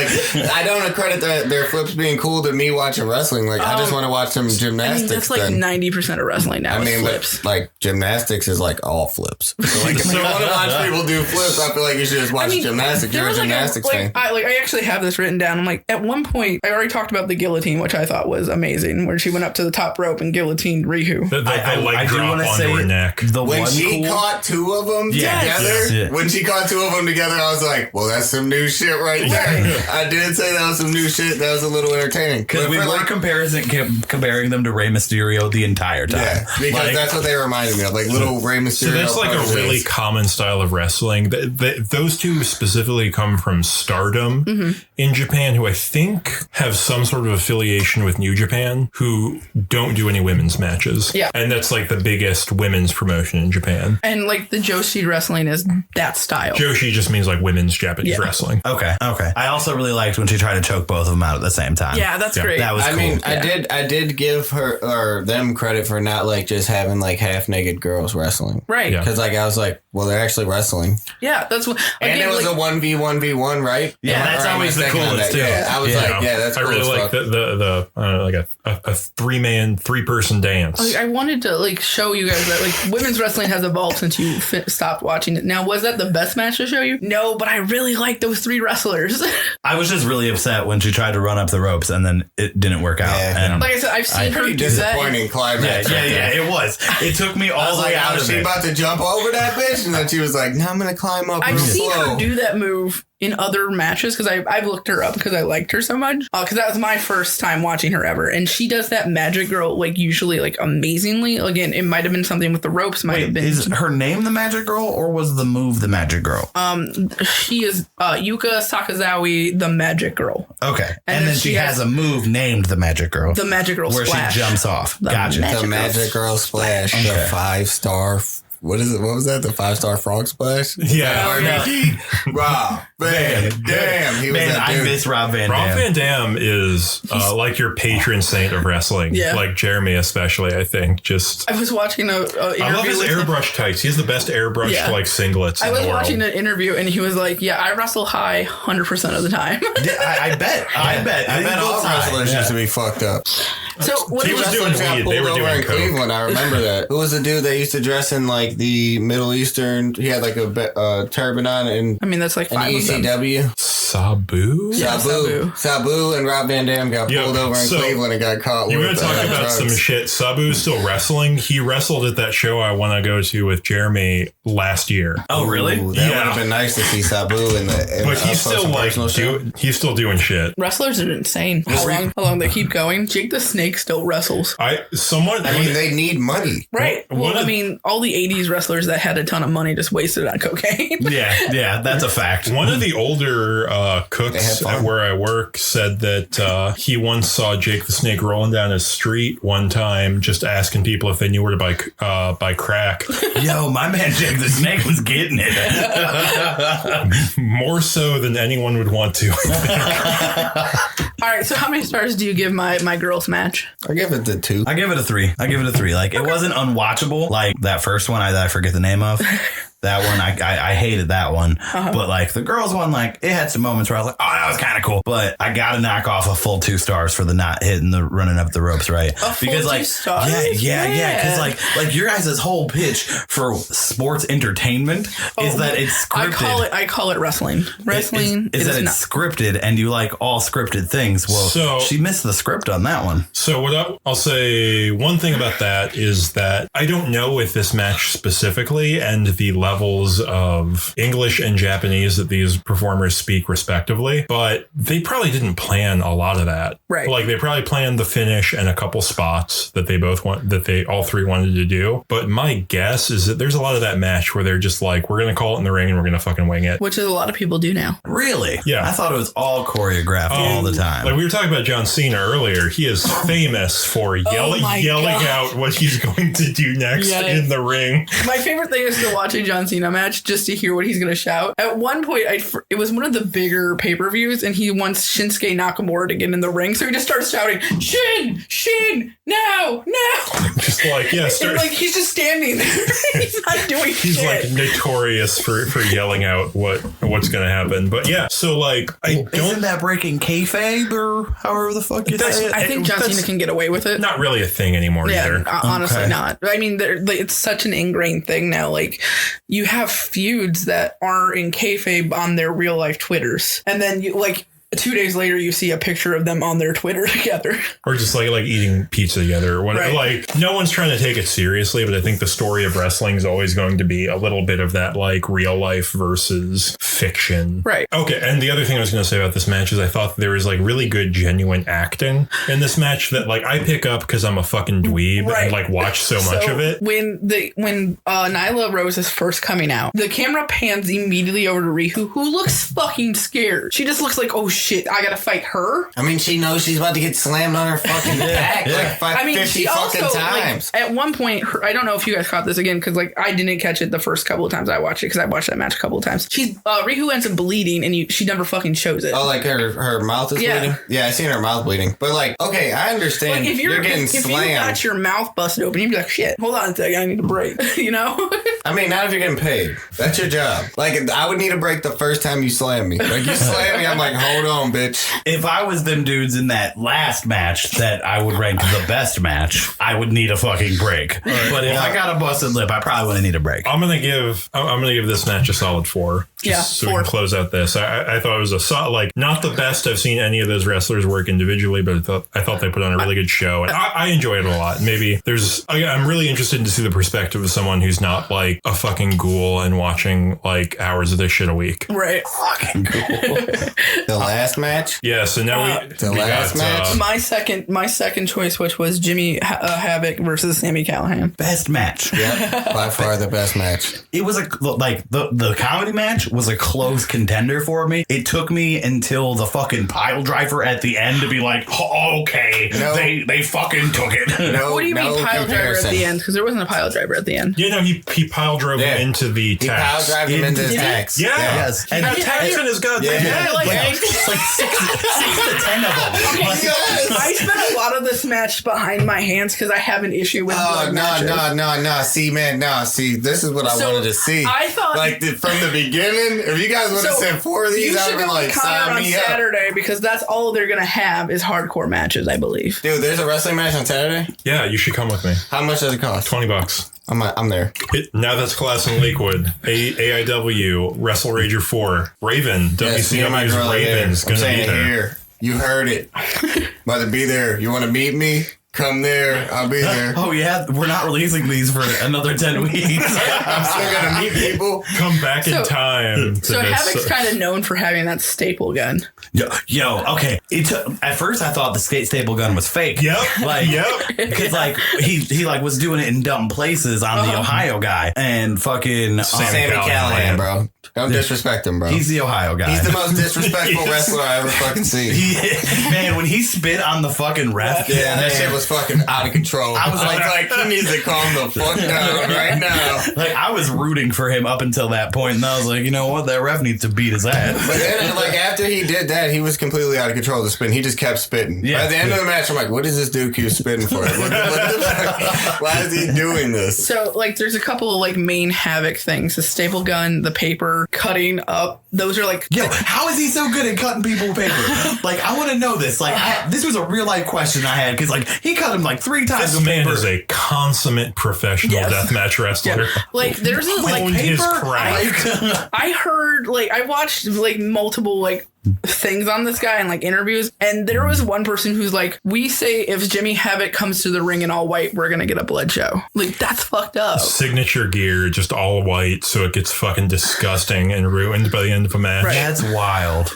I don't accredit their flips being cool to me watching wrestling. I just want to watch some gymnastics. That's 90% of wrestling now. Flips. Gymnastics is all flips. So if you want to watch people do flips, I feel like you should just watch watch gymnastics. You're a gymnastics fan. I actually have this written down. I'm like, at one point, I already talked about the guillotine, which I thought was amazing, where she went up to the top rope and guillotined Rihu. The leg drop onto her neck. When she caught two of them together, when she caught two of them together, I was like, well, that's some new shit right there. I did say that was some new shit. That was a little entertaining. Because we were comparing them to Rey Mysterio the entire time. Yeah, because that's what they reminded me of, like little Rey Mysterio. So that's like a really common style of wrestling. Those two specifically come from Stardom in Japan, who I think have some sort of affiliation with New Japan, who don't do any women's matches. Yeah. And that's like the biggest women's promotion in Japan. And like the Joshi wrestling is that style. Joshi just means like women's Japanese wrestling. Okay. I also really liked when she tried to choke both of them out at the same time. Yeah, that's great. That was cool. I mean, I did give her or them credit for not like just having like half naked girls wrestling. Right. Because like I was like, well, they're actually wrestling. Yeah, that's what. And it was a 1v1v1, right? Yeah, that's always the coolest too. Yeah, I was like, yeah, that's cool. I really like the like a three-person dance. Like, I wanted to like show you guys that like women's wrestling has evolved since you stopped watching it. Now, was that the best match to show you? No, but I really like those three wrestlers. I was just really upset when she tried to run up the ropes and then it didn't work out. Yeah. And like I said, I've seen her do disappointing climax. Yeah, it was. It took me all the way out of it. She about to jump over that bitch, and then she was like, "No, I'm gonna climb up." I've seen slow. her do that move in other matches because I've looked her up because I liked her so much. Because that was my first time watching her ever, and she does that Magic Girl like usually like amazingly. Again, it might have been something with the ropes. Might have been. Is her name the Magic Girl or was the move the Magic Girl? She is Yuka Sakazawa, the Magic Girl. Okay, and then she has a move named the Magic Girl. The Magic Girl where Splash. She jumps off. Gotcha. The Magic Girl Splash. The 5-star. What is it? What was that? The 5-star frog splash? Yeah. Rob Van Dam. He was Man, that dude. I miss Rob Van Dam. Rob Van Dam is like your patron saint of wrestling. Yeah. Like Jeremy, especially, I think. Just I was watching a interview. I love his airbrush tights. He has the best airbrush like singlets. I in was the world. watching an interview and he was like, "Yeah, I wrestle high 100% of the time." I bet. I bet all wrestlers used to be fucked up. So what He was doing weed. They were doing in coke. Cleveland. I remember that. Who was the dude that used to dress in like the Middle Eastern? He had like a turban on and I mean, that's like 5 of them. ECW. Sabu? Yeah, Sabu and Rob Van Dam got pulled over in Cleveland and got caught. You with want to talk about drugs. some shit? Sabu's still wrestling. He wrestled at that show I want to go to with Jeremy last year. Oh, really? Ooh, that would have been nice to see Sabu in the. But he's still like he's still doing shit. Wrestlers are insane. How long they keep going. Jake the Snake still wrestles. I mean, they need money, right? Well, I mean, all the '80s wrestlers that had a ton of money just wasted on cocaine. Yeah, that's a fact. One of the older cooks at where I work said that he once saw Jake the Snake rolling down his street one time, just asking people if they knew where to buy crack. Yo, my man Jake the Snake was getting it. More so than anyone would want to. All right, so how many stars do you give my girls match? I give it a 2. I give it a 3. Like, it wasn't unwatchable. Like that first one, I forget the name of. That one, I hated that one. But like the girls one, like it had some moments where I was like, oh, that was kind of cool. But I got to knock off a full 2 stars for the not hitting the running up the ropes right. Because like 2 stars? Yeah. Because like your guys' whole pitch for sports entertainment is that it's scripted. I call it wrestling. Wrestling is that it's scripted and you like all scripted things. Well, so she missed the script on that one. So what I'll say one thing about that is that I don't know if this match specifically and the levels of English and Japanese that these performers speak respectively, but they probably didn't plan a lot of that. Right. Like they probably planned the finish and a couple spots that they all three wanted to do. But my guess is that there's a lot of that match where they're just like, we're going to call it in the ring and we're going to fucking wing it. Which is a lot of people do now. Really? Yeah. I thought it was all choreographed all the time. Like we were talking about John Cena earlier. He is famous for yelling out what he's going to do next in the ring. My favorite thing is to watch a John Cena match just to hear what he's going to shout. At one point, it was one of the bigger pay-per-views, and he wants Shinsuke Nakamura to get in the ring, so he just starts shouting, Shin! Now! Like, yeah, And, like, he's just standing there. He's not doing shit. He's like notorious for yelling out what's going to happen. But yeah, so like, Isn't that breaking kayfabe or however the fuck you say it? I think John Cena can get away with it. not really a thing anymore either. Honestly not. I mean, it's such an ingrained thing now. Like, you have feuds that are in kayfabe on their real life Twitters. And then you, like, 2 days later, you see a picture of them on their Twitter together. Or just like eating pizza together or whatever. Right. Like, no one's trying to take it seriously, but I think the story of wrestling is always going to be a little bit of that, like, real life versus fiction. Right. Okay. And the other thing I was going to say about this match is I thought there was like really good, genuine acting in this match that, like, I pick up because I'm a fucking dweeb and like watch so much of it. When Nyla Rose is first coming out, the camera pans immediately over to Rihu, who looks fucking scared. She just looks like, oh shit, I gotta fight her. I mean, she knows she's about to get slammed on her fucking back like 50 fucking times. Like, at one point, I don't know if you guys caught this again, because like I didn't catch it the first couple of times I watched it, because I watched that match a couple of times. Rihu ends up bleeding, and she never fucking shows it. Oh, like her mouth is bleeding? Yeah, I seen her mouth bleeding. But like, okay, I understand. Like, if you're getting slammed. If you got your mouth busted open, you'd be like, shit, hold on a second, I need a break. You know? I mean, not if you're getting paid. That's your job. Like, I would need a break the first time you slam me. Like, you slam me, I'm like, hold on, bitch. If I was them dudes in that last match that I would rank the best match, I would need a fucking break. But if I got a busted lip, I probably wouldn't need a break. I'm gonna give this match a solid 4. So 4. We can close out this. I thought it was a solid, like, not the best I've seen any of those wrestlers work individually, but I thought they put on a really good show, and I enjoyed it a lot. Maybe I'm really interested to see the perspective of someone who's not like a fucking ghoul and watching like hours of this shit a week. Right. Fucking cool. The last match? Yeah, so now we last match? My second choice, which was Jimmy Havoc versus Sami Callihan. Best match. Yeah, by far the best match. It was the comedy match was a close contender for me. It took me until the fucking Piledriver at the end to be like, oh, okay, they fucking took it. What do you mean Piledriver at the end? Because there wasn't a Piledriver at the end. Yeah, no, he pile drove him into the tax. He pile drove him into the tax. Yeah. Yes. And the tax in his gut. Yeah. Like 6 to 10 of them. Okay, I spent a lot of this match behind my hands because I have an issue with blood matches. No. See, man, see, this is what I wanted to see. I thought, like, from the beginning, if you guys would have said 4 of these, I would have been like, sign me up. Saturday, because that's all they're going to have is hardcore matches, I believe. Dude, there's a wrestling match on Saturday? Yeah, you should come with me. How much does it cost? $20. I'm there. Now that's Class and Liquid. AIW, Wrestle Rager 4, Raven, WCW's Raven is going to be there. Here, you heard it. About to be there. You want to meet me? Come there. I'll be there. Oh, yeah. We're not releasing these for another 10 weeks. I'm still going to meet people. Come back in time. So Havoc's kind of known for having that staple gun. Yo, okay. At first, I thought the staple gun was fake. Yep. Because, like, he like, was doing it in dumb places on the Ohio guy. And fucking Sami Callihan, bro. Don't disrespect him, bro. He's the Ohio guy. He's the most disrespectful wrestler I ever fucking seen. Man, when he spit on the fucking ref. Yeah, that shit was fucking out of control. I was like, he needs to calm the fuck down right now. Like, I was rooting for him up until that point, and I was like, you know what? That ref needs to beat his ass. But then, like, after he did that, he was completely out of control of the spin. He just kept spitting. Yeah. By the end of the match, I'm like, what is this dude keep spitting for? What the fuck? Why is he doing this? So, like, there's a couple of, like, main Havoc things. The staple gun, the paper, cutting up. Those are, like... Yo, how is he so good at cutting people with paper? Like, I want to know this. Like, this was a real-life question I had, because, like, he cut him, like, 3 times. This man is a consummate professional deathmatch wrestler. Yeah. Like, there's a, like, paper. His craft. I heard, like, I watched, like, multiple, like, things on this guy and like interviews, and there was one person who's like, we say if Jimmy Havoc comes to the ring in all white, we're gonna get a blood show. Like, that's fucked up. Signature gear, just all white, so it gets fucking disgusting and ruined by the end of a match. Right. That's wild.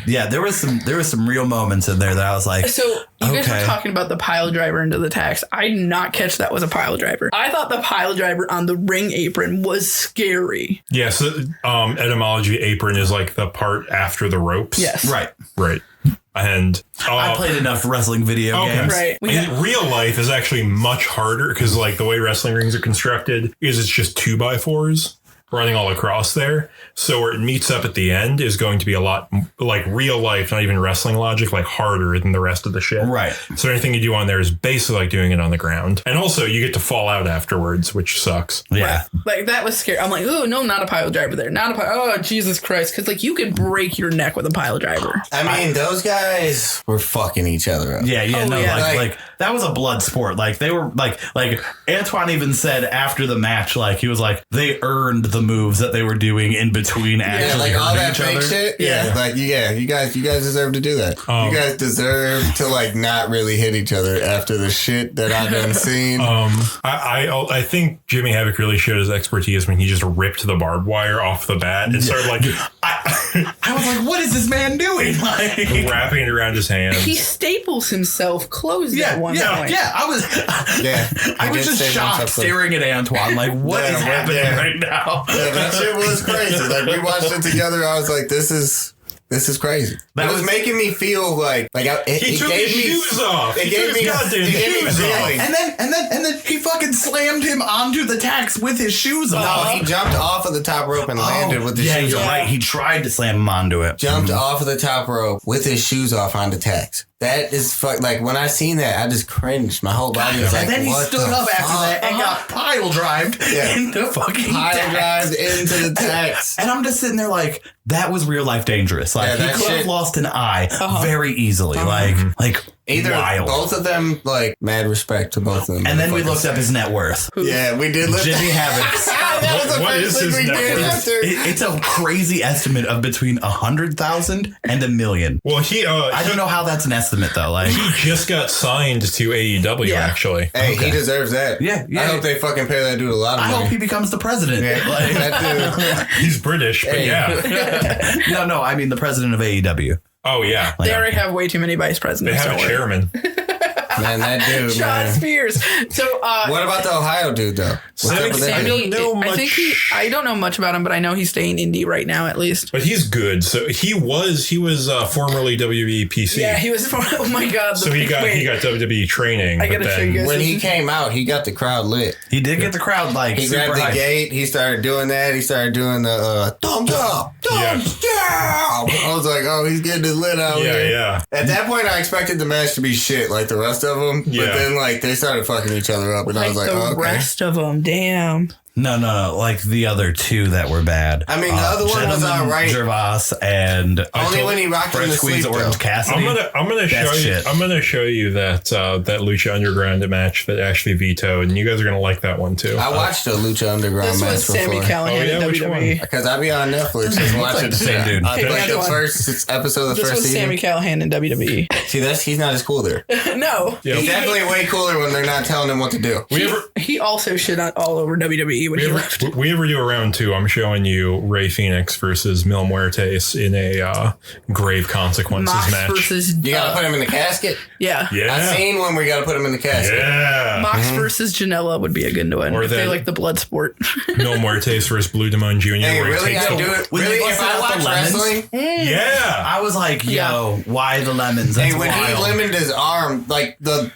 Yeah, there was some real moments in there that I was like, so you guys were talking about the pile driver into the tax. I did not catch that was a pile driver. I thought the pile driver on the ring apron was scary. Yeah, so etymology, apron is like the part after the ropes. Yes. Right. And I played enough wrestling video games. Right. In real life is actually much harder because like the way wrestling rings are constructed is it's just 2x4s. running all across there. So where it meets up at the end is going to be a lot like real life, not even wrestling logic, like harder than the rest of the shit. Right. So anything you do on there is basically like doing it on the ground. And also you get to fall out afterwards, which sucks. Yeah. Like that was scary. I'm like, oh no, not a pile driver there. Not a pile. Oh, Jesus Christ. Because like you could break your neck with a pile driver. I mean, those guys were fucking each other up. Yeah, yeah. That was a blood sport. Like they were like Antoine even said after the match, like he was like they earned the moves that they were doing in between actually like all hurting that each fake other. shit. Yeah, like you guys deserve to do that. You guys deserve to like not really hit each other after the shit that I've been seeing. I think Jimmy Havoc really showed his expertise when he just ripped the barbed wire off the bat and started like I was like, what is this man doing? Like wrapping it around his hands. He staples himself closed at one point. Yeah, I was just shocked staring at Antoine like, what is happening right now? Yeah, that shit was crazy. Like we watched it together. I was like, this is crazy. It was making me feel like he took his shoes off. It gave me goddamn shoes off. And then he fucking slammed him onto the tacks with his shoes No, off. he jumped off of the top rope and landed with his shoes you're off. right. He tried to slam him onto it. Jumped off of the top rope with his shoes off onto tacks. That is like when I seen that, I just cringed. My whole body was like, and then he what stood the up after fuck? that and got pile drived into fucking Pile tacks. drived into the tacks. And I'm just sitting there like, that was real life dangerous. Like he that could have shit- lost an eye very easily. Like Either wild. both of them, like mad respect to both of them. And then we looked up his net worth. Yeah, we did look. Jimmy Havoc. That was the What first is thing his we net did worth? after. It's a crazy estimate of between 100,000 and $1 million. Well, I I don't know how that's an estimate though. Like he just got signed to AEW actually. Hey, he deserves that. Yeah. I hope they fucking pay that dude a lot of I money. hope he becomes the president. Like, that He's British, but yeah. no, I mean the president of AEW. Oh yeah. They already have way too many vice They presidents. have a don't worry. chairman. dude, man, that dude, Sean man. Spears. So, What about the Ohio dude though? What's up with that dude? don't know I think I don't know much about him, but I know he's staying indie right now, at least. But he's good. So he was formerly WWE PC. Yeah, he was. Oh my god! So he got WWE training. I but gotta show you then guys. When he came out, he got the crowd lit. He did get the crowd like He super grabbed the hyped. gate. He started doing that. He started doing the thumbs up, thumbs down. I was like, oh, he's getting it lit out here. yeah. At that point, I expected the match to be shit like the rest of them. Yeah. But then, like, they started fucking each other up, and I was like, the oh, okay. rest of them, damn. No, like the other two that were bad. I mean, the other one was Gentleman all right. Gervais and Only when he rocked Fresh in the Squeeze sleep, Orange though. Cassidy. I'm gonna show Best you. shit. I'm gonna show you that Lucha Underground match that Ashley vetoed, and you guys are gonna like that one too. I watched the Lucha Underground This match was Sammy before. Callahan Oh, yeah? in Which WWE. Because I be on Netflix just watching like the same dude. I Hey, like the Antoine. first episode of the This first was season. Sammy Callahan in WWE. See, he's not as cool there. No, Yeah. He's definitely way cooler when they're not telling him what to do. he also shit on all over WWE when he left. We ever do a round two, I'm showing you Rey Fenix versus Mil Muertes in a grave consequences Mox match. versus You gotta put him in the casket. yeah. Yeah. I seen when we gotta put him in the casket. Yeah. Mox versus Janela would be a good one. Or If they that- like the blood sport. Mil Muertes versus Blue Demon Jr. Hey, where he really? takes I the- do it. When they Really? If busted I out watch the lemons? wrestling, Yeah. I was like, yo, Yeah. why the lemons? That's hey, when he wild. limbed his arm, like the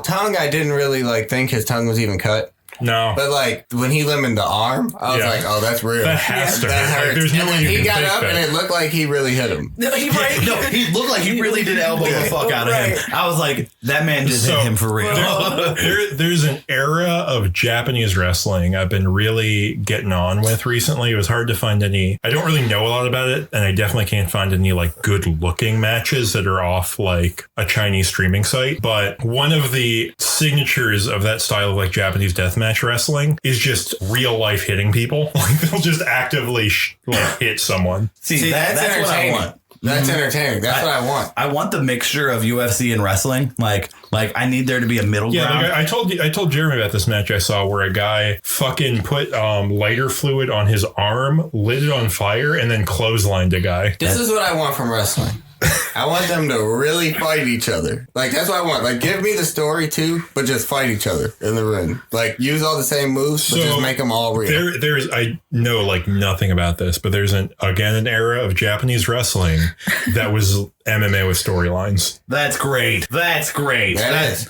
tongue, I didn't really like think his tongue was even cut. No. But like when he limbed the arm, I was Yeah. like, oh, that's real. That has to That hurt. Like, hurts. there's no And way then you he can got fake up that. and it looked like he really hit him. No, he right. No, he looked like he really did elbow the fuck out of him. Right. I was like, that man just So, hit him for real. There's an era of Japanese wrestling I've been really getting on with recently. It was hard to find any. I don't really know a lot about it, and I definitely can't find any like good looking matches that are off like a Chinese streaming site. But one of the signatures of that style of like Japanese deathmatch wrestling is just real life hitting people. Like they'll just actively hit someone. See, that's what I entertaining. want. That's entertaining. That's what I want. I want the mixture of UFC and wrestling. Like I need there to be a middle Yeah, ground. like I told Jeremy about this match I saw where a guy fucking put lighter fluid on his arm, lit it on fire, and then clotheslined a guy. This is what I want from wrestling. I want them to really fight each other. Like, that's what I want. Like, give me the story too, but just fight each other in the ring. Like, use all the same moves, but So, just make them all real. There's I know like nothing about this, but there's an era of Japanese wrestling that was MMA with storylines. That's great. That's great. That's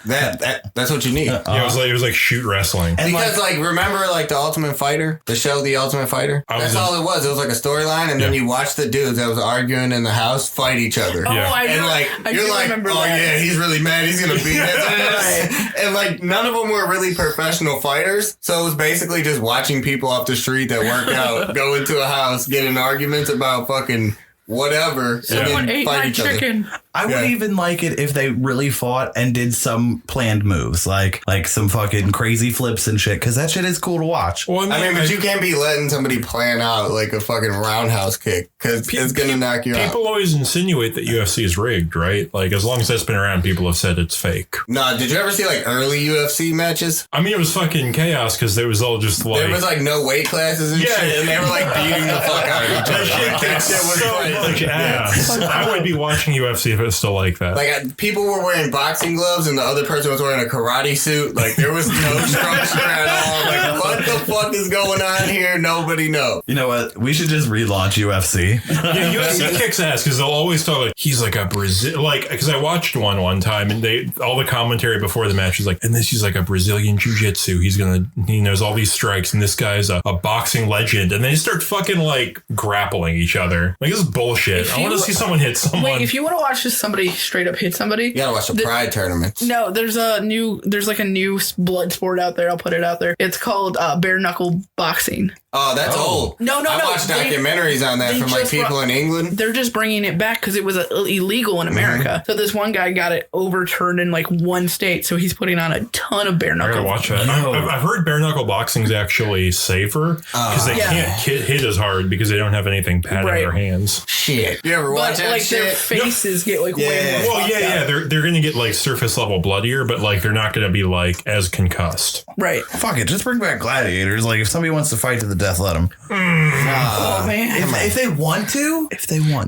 what you need. Yeah, it was like shoot wrestling. And because remember like the Ultimate Fighter, the show The Ultimate Fighter? That's all it was. It was like a storyline, and then you watch the dudes that was arguing in the house fight each other. Oh, yeah. You're like, oh yeah, he's really mad. He's gonna beat his ass. And like none of them were really professional fighters, so it was basically just watching people off the street that work out go into a house, get in arguments about fucking whatever. Someone ate my chicken. I would even like it if they really fought and did some planned moves, like some fucking crazy flips and shit, because that shit is cool to watch. Well, I mean, but you can't be letting somebody plan out like a fucking roundhouse kick, because it's going to knock you out. People always insinuate that UFC is rigged, right? Like, as long as that's been around, people have said it's fake. No, did you ever see like early UFC matches? I mean, it was fucking chaos because it was all just like... There was like no weight classes and shit, and they were like beating the fuck out of each other. That shit was so much ass. I would be watching UFC if it was still like that. Like, people were wearing boxing gloves and the other person was wearing a karate suit. Like, there was no structure at all. Like, what the fuck is going on here? Nobody knows. You know what? We should just relaunch UFC. Yeah, UFC kicks ass because they'll always talk like, he's like a Brazil... Like, because I watched one time and all the commentary before the match is like, and this he's like a Brazilian jiu-jitsu. He knows all these strikes, and this guy's a boxing legend. And they start fucking, like, grappling each other. Like, this is bullshit. I want to see someone hit someone. Wait, if you want to watch just somebody straight up hit somebody, you gotta watch the Pride tournaments. No, there's like a new blood sport out there. I'll put it out there. It's called bare knuckle boxing. Oh, that's old. No. I watched documentaries on that from like people in England. They're just bringing it back because it was illegal in America. So this one guy got it overturned in like one state. So he's putting on a ton of bare knuckle. I gotta watch that. I've heard bare knuckle boxing is actually safer because they can't hit as hard because they don't have anything padding their hands. Shit. You ever watch that shit? Their faces get like way more. Well, yeah. They're gonna get like surface level bloodier, but like they're not gonna be like as concussed. Right. Fuck it. Just bring back gladiators. Like if somebody wants to fight to the death, let them. Oh man. If they want to.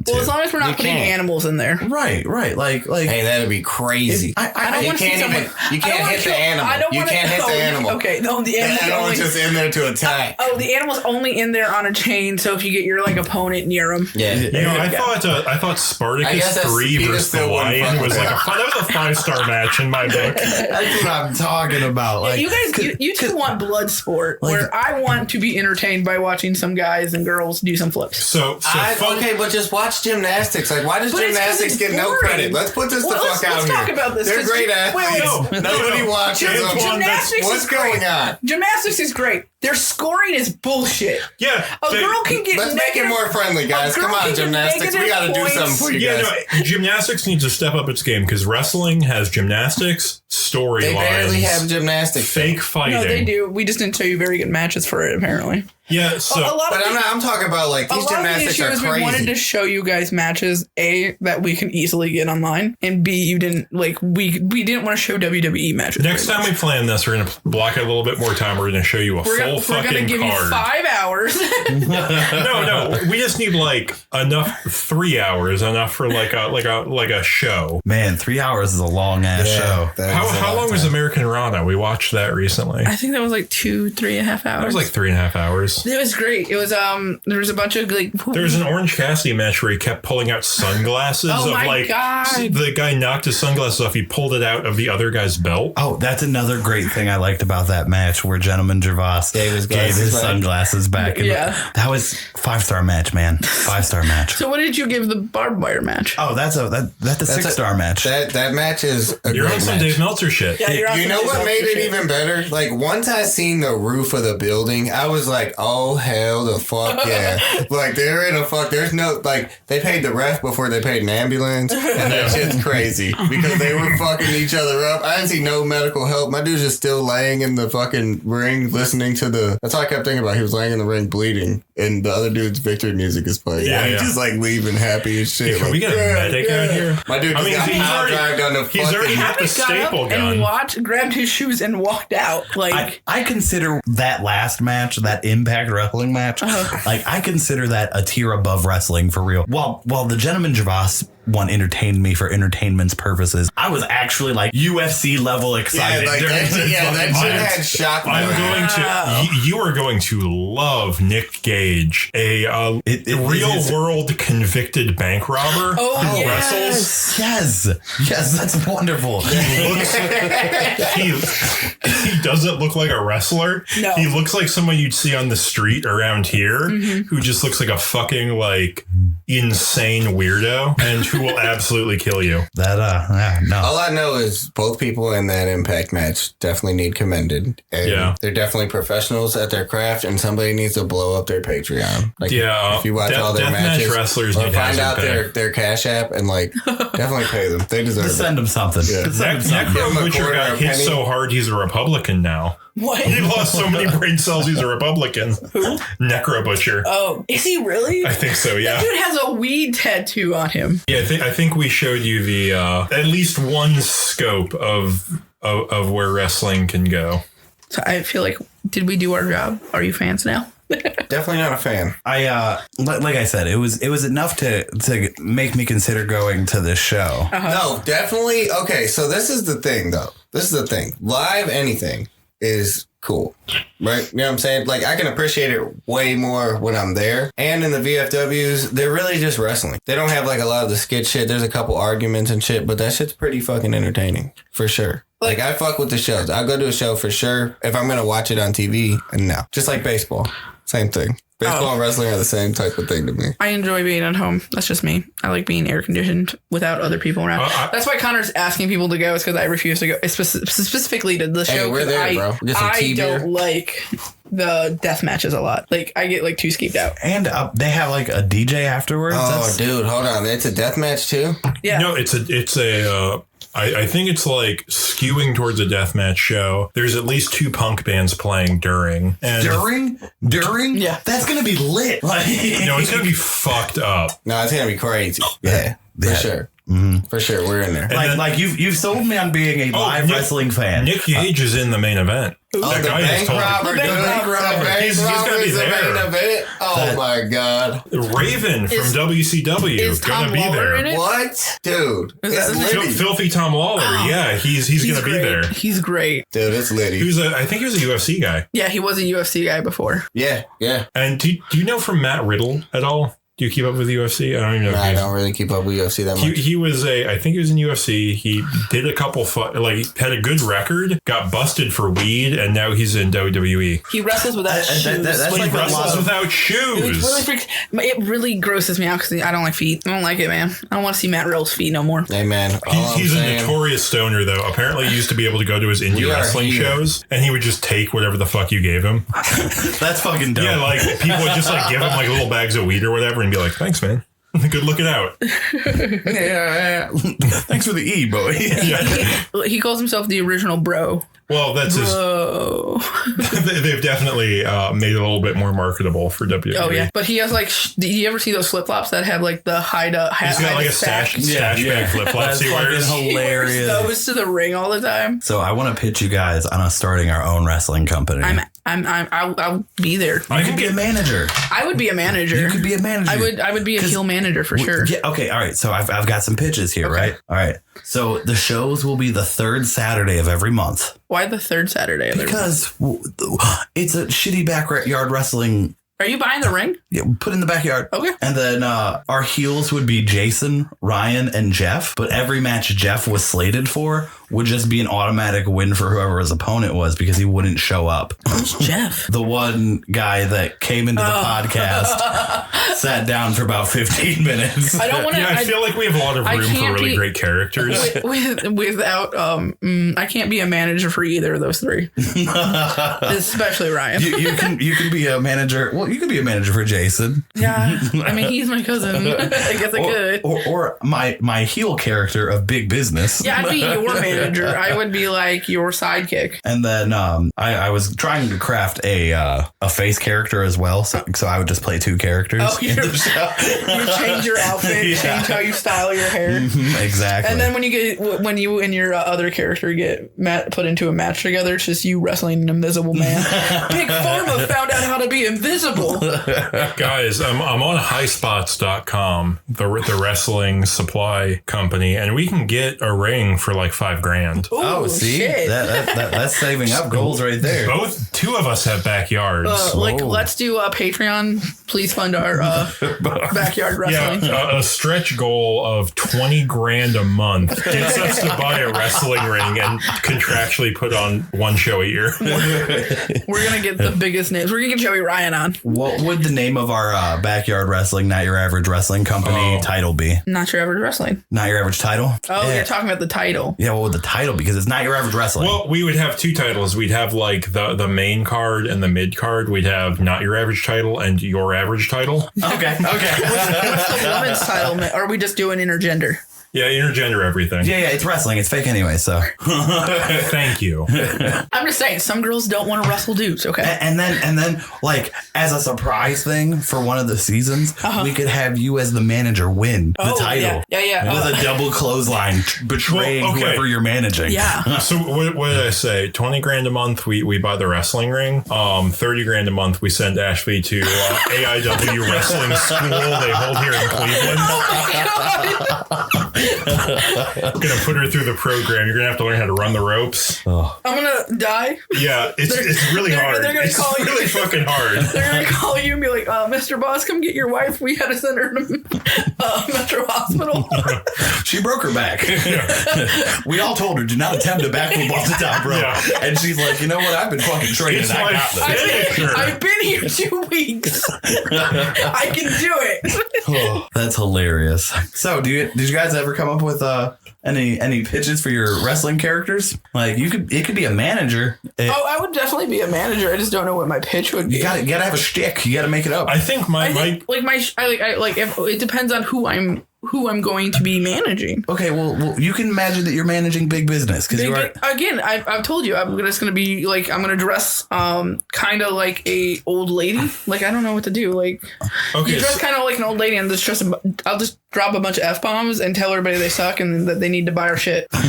Well, as long as we're not putting animals in there. Right. Like. Hey, that'd be crazy. I don't want to see someone. You can't hit the animal. You can't hit the animal. Okay. No, the animal's just in there to attack. The animal's only in there on a chain. So if you get your like opponent near him. Yeah. You know, I thought Spartacus 3 versus the Lion was like that was a 5-star match in my book. That's what I'm talking about. Like you guys, you two want blood sport, where I want to be entertained by watching some guys and girls do some flips. Okay, but just watch gymnastics. Like, why does gymnastics get no credit? Let's put this the fuck out here. Let's talk about this. They're great athletes. Nobody watches them. Gymnastics What's going on? Gymnastics is great. Their scoring is bullshit. Yeah. A girl can get Let's make it more friendly, guys. Come on, gymnastics. We got to do something for you guys. No, gymnastics needs to step up its game because wrestling has gymnastics, storylines. They barely have gymnastics. Fake fighting. No, they do. We just didn't show you very good matches for it, apparently. Yeah, so... I'm talking about, like, these gymnastics are crazy. We wanted to show you guys matches, A, that we can easily get online, and B, you didn't, like, we didn't want to show WWE matches. Next time we plan this, we're going to block it a little bit more time. We're going to show you full fucking card. We're going to give you 5 hours. No. We just need, like, enough 3 hours, enough for, like a show. Man, 3 hours is a long-ass show. How long was American Rana? We watched that recently. I think that was, like, 3.5 hours. It was, like, 3.5 hours. It was great. It was there was a bunch of like there was an Orange Cassidy match where he kept pulling out sunglasses God. The guy knocked his sunglasses off, he pulled it out of the other guy's belt. Oh, that's another great thing I liked about that match where Gentleman Gervais gave his sunglasses back. That was 5-star match, man. 5-star match. So what did you give the barbed wire match? Oh, that's a 6-star match. That match is you're on some Dave Meltzer shit. Yeah, you know what made it even better? Like once I seen the roof of the building, I was like, oh hell the fuck yeah. Like they're in there's no, like they paid the ref before they paid an ambulance, and that shit's crazy because they were fucking each other up. I didn't see no medical help. My dude's just still laying in the fucking ring listening to that's all I kept thinking about. He was laying in the ring bleeding and the other dude's victory music is playing. Yeah, he's just like leaving happy as shit. Can like, we get a medic out here? My dude just got power drived on the fucking... He's already had the staple gun. And grabbed his shoes and walked out. Like I consider that last match, that Impact Wrestling match, like I consider that a tier above wrestling for real. While the Gentleman Gervais one entertained me for entertainment's purposes. I was actually like UFC level excited. That shit had shocked me. You are going to love Nick Gage, a real world convicted bank robber who wrestles. Yes, that's wonderful. He doesn't look like a wrestler. No. He looks like someone you'd see on the street around here who just looks like a fucking like insane weirdo and who will absolutely kill you. No. All I know is both people in that Impact match definitely need commended. And they're definitely professionals at their craft, and somebody needs to blow up their Patreon. Like, if you watch all their matches, wrestlers or find out their Cash App and like definitely pay them. They deserve it. Send them something. Yeah. Necro Butcher got hit so hard he's a Republican now. What? He lost so many brain cells he's a Republican. Who? Necro Butcher. Oh, is he really? I think so, yeah. That dude has a weed tattoo on him. Yeah, I think we showed you the at least one scope of where wrestling can go. So I feel like, did we do our job? Are you fans now? Definitely not a fan. Like I said, it was enough to make me consider going to this show. No, definitely. Okay, so this is the thing, though. This is the thing. Live anything is cool, right? You know what I'm saying? Like, I can appreciate it way more when I'm there. And in the VFWs, they're really just wrestling. They don't have like a lot of the skit shit. There's a couple arguments and shit, but that shit's pretty fucking entertaining for sure. Like, I fuck with the shows. I'll go to a show for sure if I'm going to watch it on TV. And no, just like baseball. Same thing. Baseball and wrestling are the same type of thing to me. I enjoy being at home. That's just me. I like being air conditioned without other people around. That's why Connor's asking people to go. Is because I refuse to go. Specifically to the show. Hey, we're there, bro. I don't like the death matches a lot. Like, I get like too skeeved out. And they have like a DJ afterwards. Oh, dude, hold on. It's a death match too? Yeah. No, it's a I think it's like skewing towards a deathmatch show. There's at least 2 punk bands playing during. And during? Yeah. That's going to be lit. Like, no, it's going to be fucked up. No, it's going to be crazy. Yeah. For sure. Mm-hmm. For sure, we're in there. Like you've sold me on being a live wrestling fan. Nick Gage is in the main event. That guy is totally. He's gonna be there. Oh my god! Raven from WCW is gonna be there. What, dude? It's Filthy Tom Lawler. Oh. Yeah, he's gonna be there. He's great, dude. It's Liddy. I think he was a UFC guy. Yeah, he was a UFC guy before. Yeah. And do you know from Matt Riddle at all? Do you keep up with UFC? I don't even know. I don't really keep up with UFC that much. He was I think he was in UFC. He did a couple, had a good record, got busted for weed, and now he's in WWE. He wrestles without shoes. He wrestles without shoes. It really grosses me out because I don't like feet. I don't like it, man. I don't want to see Matt Riddle's feet no more. Hey, man. He's a notorious stoner, though. Apparently, he used to be able to go to his indie wrestling shows, and he would just take whatever the fuck you gave him. That's fucking dope. Yeah, like people would just like give him like little bags of weed or whatever, and be like, "Thanks, man. Good looking out." Yeah. Thanks for the E, boy. Yeah. He calls himself the original bro. Well, that's bro. They've definitely made it a little bit more marketable for WWE. Oh yeah, but he has like. Do you ever see those flip flops that have like the hide up? He's got like a stash bag flip flops. He wears. Hilarious. He wears those to the ring all the time. So I want to pitch you guys on us starting our own wrestling company. I'll be there. I could be a manager. I would be a manager. You could be a manager. I would be a heel manager for sure. Yeah. Okay. All right. So I've got some pitches here, right? All right. So the shows will be the 3rd Saturday of every month. Why the 3rd Saturday of every month? Because it's a shitty backyard wrestling. Are you buying the ring? Yeah, put it in the backyard. Okay. And then our heels would be Jason, Ryan, and Jeff. But every match Jeff was slated for would just be an automatic win for whoever his opponent was because he wouldn't show up. Who's Jeff? The one guy that came into the podcast, sat down for about 15 minutes. I don't want to. Yeah, I feel like we have a lot of room for really great characters. Without, I can't be a manager for either of those 3, especially Ryan. You can be a manager. Well, you could be a manager for Jason. Yeah, I mean he's my cousin. I guess I could. Or my heel character of Big Business. Yeah, I'd be your manager. manager. I would be like your sidekick. And then I was trying to craft a face character as well, so I would just play 2 characters. Oh, you change your outfit, change how you style your hair. Exactly. And then when you and your other character get put into a match together, it's just you wrestling an invisible man. Big Pharma found out how to be invisible. Guys, I'm on highspots.com, the wrestling supply company, and we can get a ring for like $5,000. Ooh, see, shit. that's saving up goals right there. Two of us have backyards. Let's do a Patreon. Please fund our backyard wrestling. Yeah, a stretch goal of $20,000 a month gets us to buy a wrestling ring and contractually put on one show a year. We're gonna get the biggest names. We're gonna get Joey Ryan on. What would the name of our backyard wrestling, not your average wrestling company title be? Not your average wrestling. Not your average title? Oh, You're talking about the title. Yeah, what would the title? Because it's not your average wrestling. Well, we would have 2 titles. We'd have like the main card and the mid card. We'd have not your average title and your average title. Okay. What's the women's title? Are we just doing intergender? Yeah, intergender everything. Yeah, it's wrestling. It's fake anyway, so. Thank you. I'm just saying, some girls don't want to wrestle dudes, okay? And then, like, as a surprise thing for one of the seasons, we could have you as the manager win the title. Yeah. With a double clothesline betraying whoever you're managing. Yeah. So what did I say? $20,000 a month, we buy the wrestling ring. $30,000 a month, we send Ashley to AIW Wrestling School they hold here in Cleveland. Oh, my God. Gonna put her through the program. You're gonna have to learn how to run the ropes. I'm gonna die. Yeah, it's really hard. They're gonna it's call really you. fucking hard. They're gonna call you and be like, "Mr. Boss, come get your wife. We had to send her to Metro Hospital." She broke her back. We all told her, do not attempt a backflip off the top rope. Yeah. And she's like, you know what? I've been fucking training. It's I got this. I've been here 2 weeks. I can do it. That's hilarious. So, did you guys ever come up with any pitches for your wrestling characters? Like, it could be a manager. I would definitely be a manager. I just don't know what my pitch would be. You gotta have a shtick. You gotta make it up. I think it depends on who I'm going to be managing. Okay, well, you can imagine that you're managing big business because you are. Again, I've told you I'm just gonna be like, I'm gonna dress kind of like a old lady. Like, I don't know what to do. Like, okay, you dress kind of like an old lady and I'll just drop a bunch of F-bombs and tell everybody they suck and that they need to buy our shit. Buy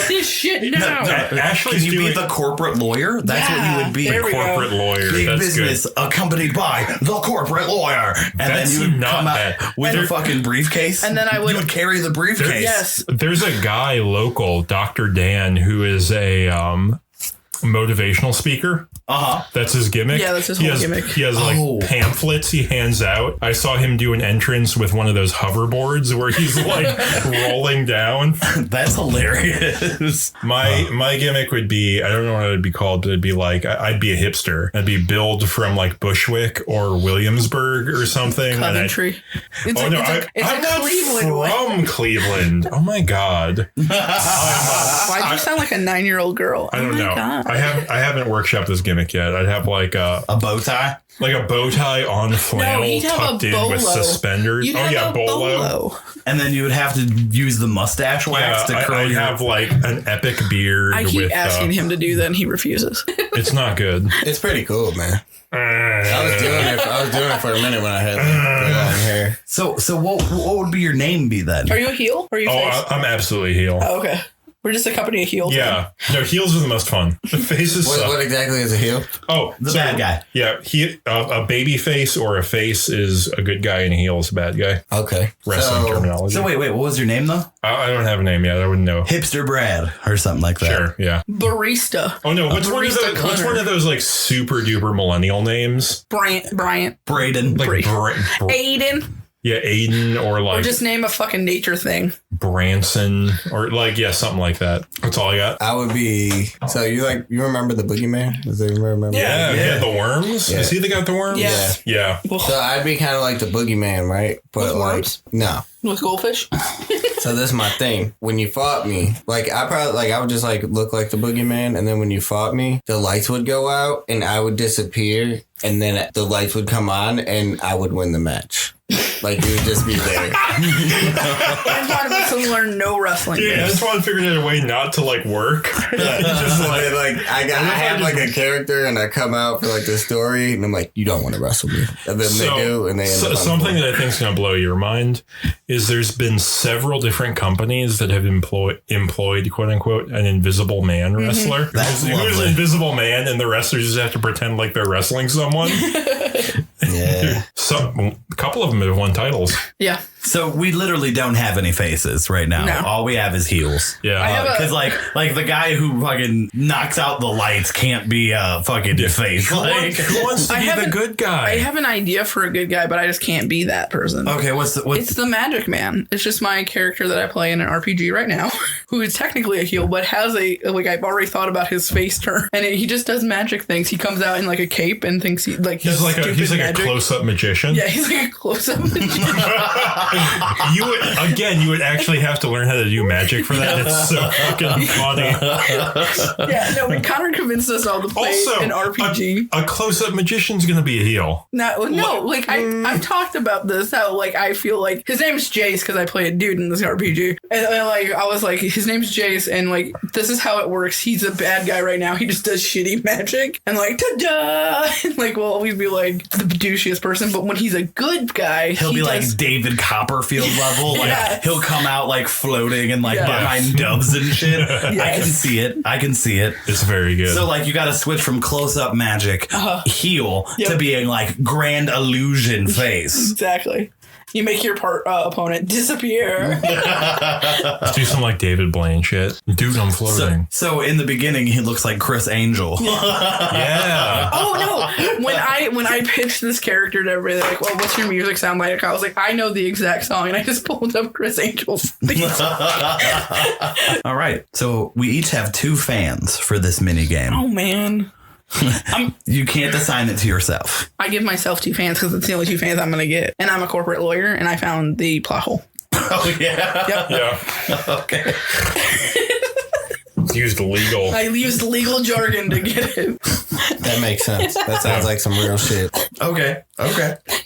this shit now. Can you be the corporate lawyer? That's what you would be. There we corporate go. lawyer. Big That's business good. accompanied by the corporate lawyer. And That's then you would not come bad. out with a fucking briefcase. And then you would carry the briefcase. Yes. There's a guy local, Dr. Dan, who is a motivational speaker. That's his gimmick. Yeah, that's his whole gimmick. He has like pamphlets he hands out. I saw him do an entrance with one of those hoverboards where he's like rolling down. That's hilarious. My gimmick would be, I don't know what it would be called, but it'd be like, I'd be a hipster. I'd be billed from like Bushwick or Williamsburg or something. Coventry. I'm not from Cleveland. Oh my God. Why'd you sound like a 9-year-old girl? I don't know. God. I haven't workshopped this gimmick yet. I'd have like a bow tie, on flannel tucked in with suspenders. Bolo. And then you would have to use the mustache wax to curl I'd have like an epic beard. I keep asking him to do that and he refuses. It's not good. It's pretty cool, man. I was doing it for a minute when I had long hair. So what would be your name be then? Are you a heel? Or are you face? I'm absolutely heel. Oh, okay. We're just a company of heels. Yeah. No, heels are the most fun. The faces suck. What exactly is a heel? Oh, the bad guy. Yeah. A baby face or a face is a good guy and a heel is a bad guy. Okay. Wrestling terminology. So wait, what was your name though? I don't have a name yet. I wouldn't know. Hipster Brad or something like that. Sure. Yeah. Barista. Oh no. What's one of those like super duper millennial names? Bryant. Braden. Like Aiden. Yeah, Aiden or like. Or just name a fucking nature thing. Branson or like, yeah, something like that. That's all I got. I would be. So you remember the Boogeyman? Does anyone remember? Yeah, the worms. Yeah. Is he the guy with the worms? Yeah. So I'd be kind of like the Boogeyman, right? But with like, worms? no. With goldfish? So this is my thing. When you fought me, like I would just like look like the Boogeyman, and then when you fought me, the lights would go out and I would disappear, and then the lights would come on and I would win the match. Like you would just be there. Antoine wants to learn no wrestling. Yeah, Antoine figured out a way not to like work. Just like I have like a character and I come out for like the story and I'm like, you don't want to wrestle me. And then they do, and they end up something that I think is going to blow your mind is there's been several different companies that have employed quote unquote an invisible man wrestler. That's who's an invisible man, and the wrestlers just have to pretend like they're wrestling someone. Yeah. A couple of them have won titles. Yeah. So we literally don't have any faces right now. No. All we have is heels. Yeah. Because like the guy who fucking knocks out the lights can't be a fucking face. Like, who wants to be the good guy? I have an idea for a good guy, but I just can't be that person. okay, what's It's the Magic Man. It's just my character that I play in an RPG right now, who is technically a heel, but has I've already thought about his face turn, and he just does magic things. He comes out in like a cape and thinks he's like a close-up magician. Yeah, he's like a close-up magician. You would actually have to learn how to do magic for that. It's so fucking funny. Yeah, no, Connor convinced us all to play an RPG. A close-up magician's gonna be a heel. I've talked about this, how like I feel like his name's Jace because I play a dude in this RPG, and like I was like, his name's Jace, and like this is how it works. He's a bad guy right now. He just does shitty magic, and like ta-da, and like we'll always be like the douchiest person. But when he's a good guy, he'll be like David Copperfield level. Like Yes. he'll come out like floating and like behind doves and shit. Yes. I can see it. It's very good. So like you got to switch from close-up magic heel to being like grand illusion face. Exactly. You make your opponent disappear. Do some like David Blaine shit. Dude, I'm floating. So in the beginning, he looks like Chris Angel. Yeah. Oh no! When I pitched this character to everybody, they're like, "Well, what's your music sound like?" I was like, "I know the exact song," and I just pulled up Chris Angel's theme song. All right. So we each have 2 fans for this mini game. Oh man. You can't assign it to yourself. I give myself 2 fans because it's the only 2 fans I'm going to get. And I'm a corporate lawyer, and I found the plot hole. Oh, yeah? Yep. Yeah. Okay. Used legal. I used legal jargon to get it. That makes sense. That sounds like some real shit. Okay.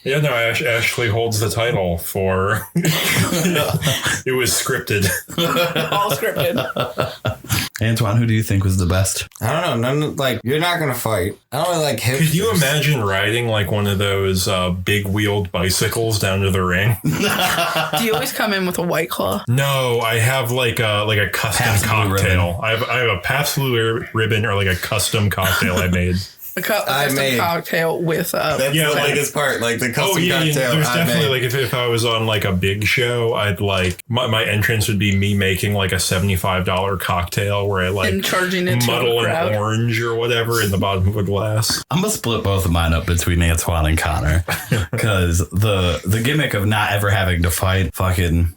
Yeah, no, Ashley holds the title for it was scripted. All scripted. Antoine, who do you think was the best? I don't know. You're not going to fight. I don't really like hipsters. Could you imagine riding like one of those big wheeled bicycles down to the ring? Do you always come in with a White Claw? No, I have like a custom Pabst Blue cocktail. I have a Pabst Blue Ribbon or like a custom cocktail I made. A custom cocktail with That's the biggest part, like the custom cocktail. There's definitely like if I was on like a big show, I'd like my entrance would be me making like a $75 cocktail where I like and charging it muddle to a crowd. an orange or whatever in the bottom of a glass. I'm gonna split both of mine up between Antoine and Connor because the gimmick of not ever having to fight, fucking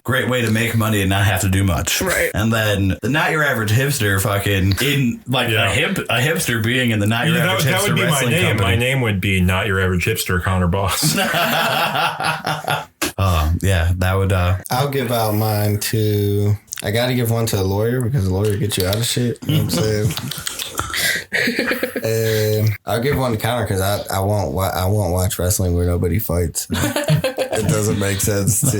great way to make money and not have to do much. Right. And then the not your average hipster, fucking in like a hipster being in the not your average hipster that would be my wrestling name. company. My name would be Not Your Average Hipster, Connor Boss. Yeah, that would. I'll give out mine to. I got to give one to a lawyer because a lawyer gets you out of shit. You know what I'm saying? And I'll give one to Connor because I won't watch wrestling where nobody fights. It doesn't make sense to.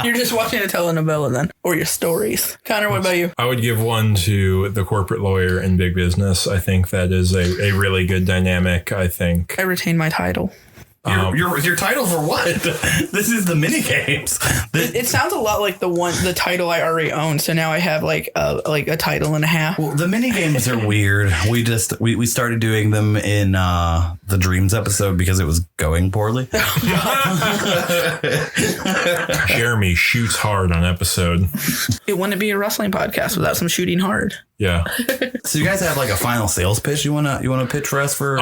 You're just watching a telenovela then, or your stories. Connor, what about you? I would give one to the corporate lawyer in big business. I think that is a really good dynamic. I think I retain my title. Your title for what? This is the mini games. It sounds a lot like the title I already own. So now I have like a title and a half. Well, the mini games are weird. We started doing them in the Dreams episode because it was going poorly. Jeremy shoots hard on episode. It wouldn't be a wrestling podcast without some shooting hard. Yeah. So you guys have like a final sales pitch you wanna pitch for us for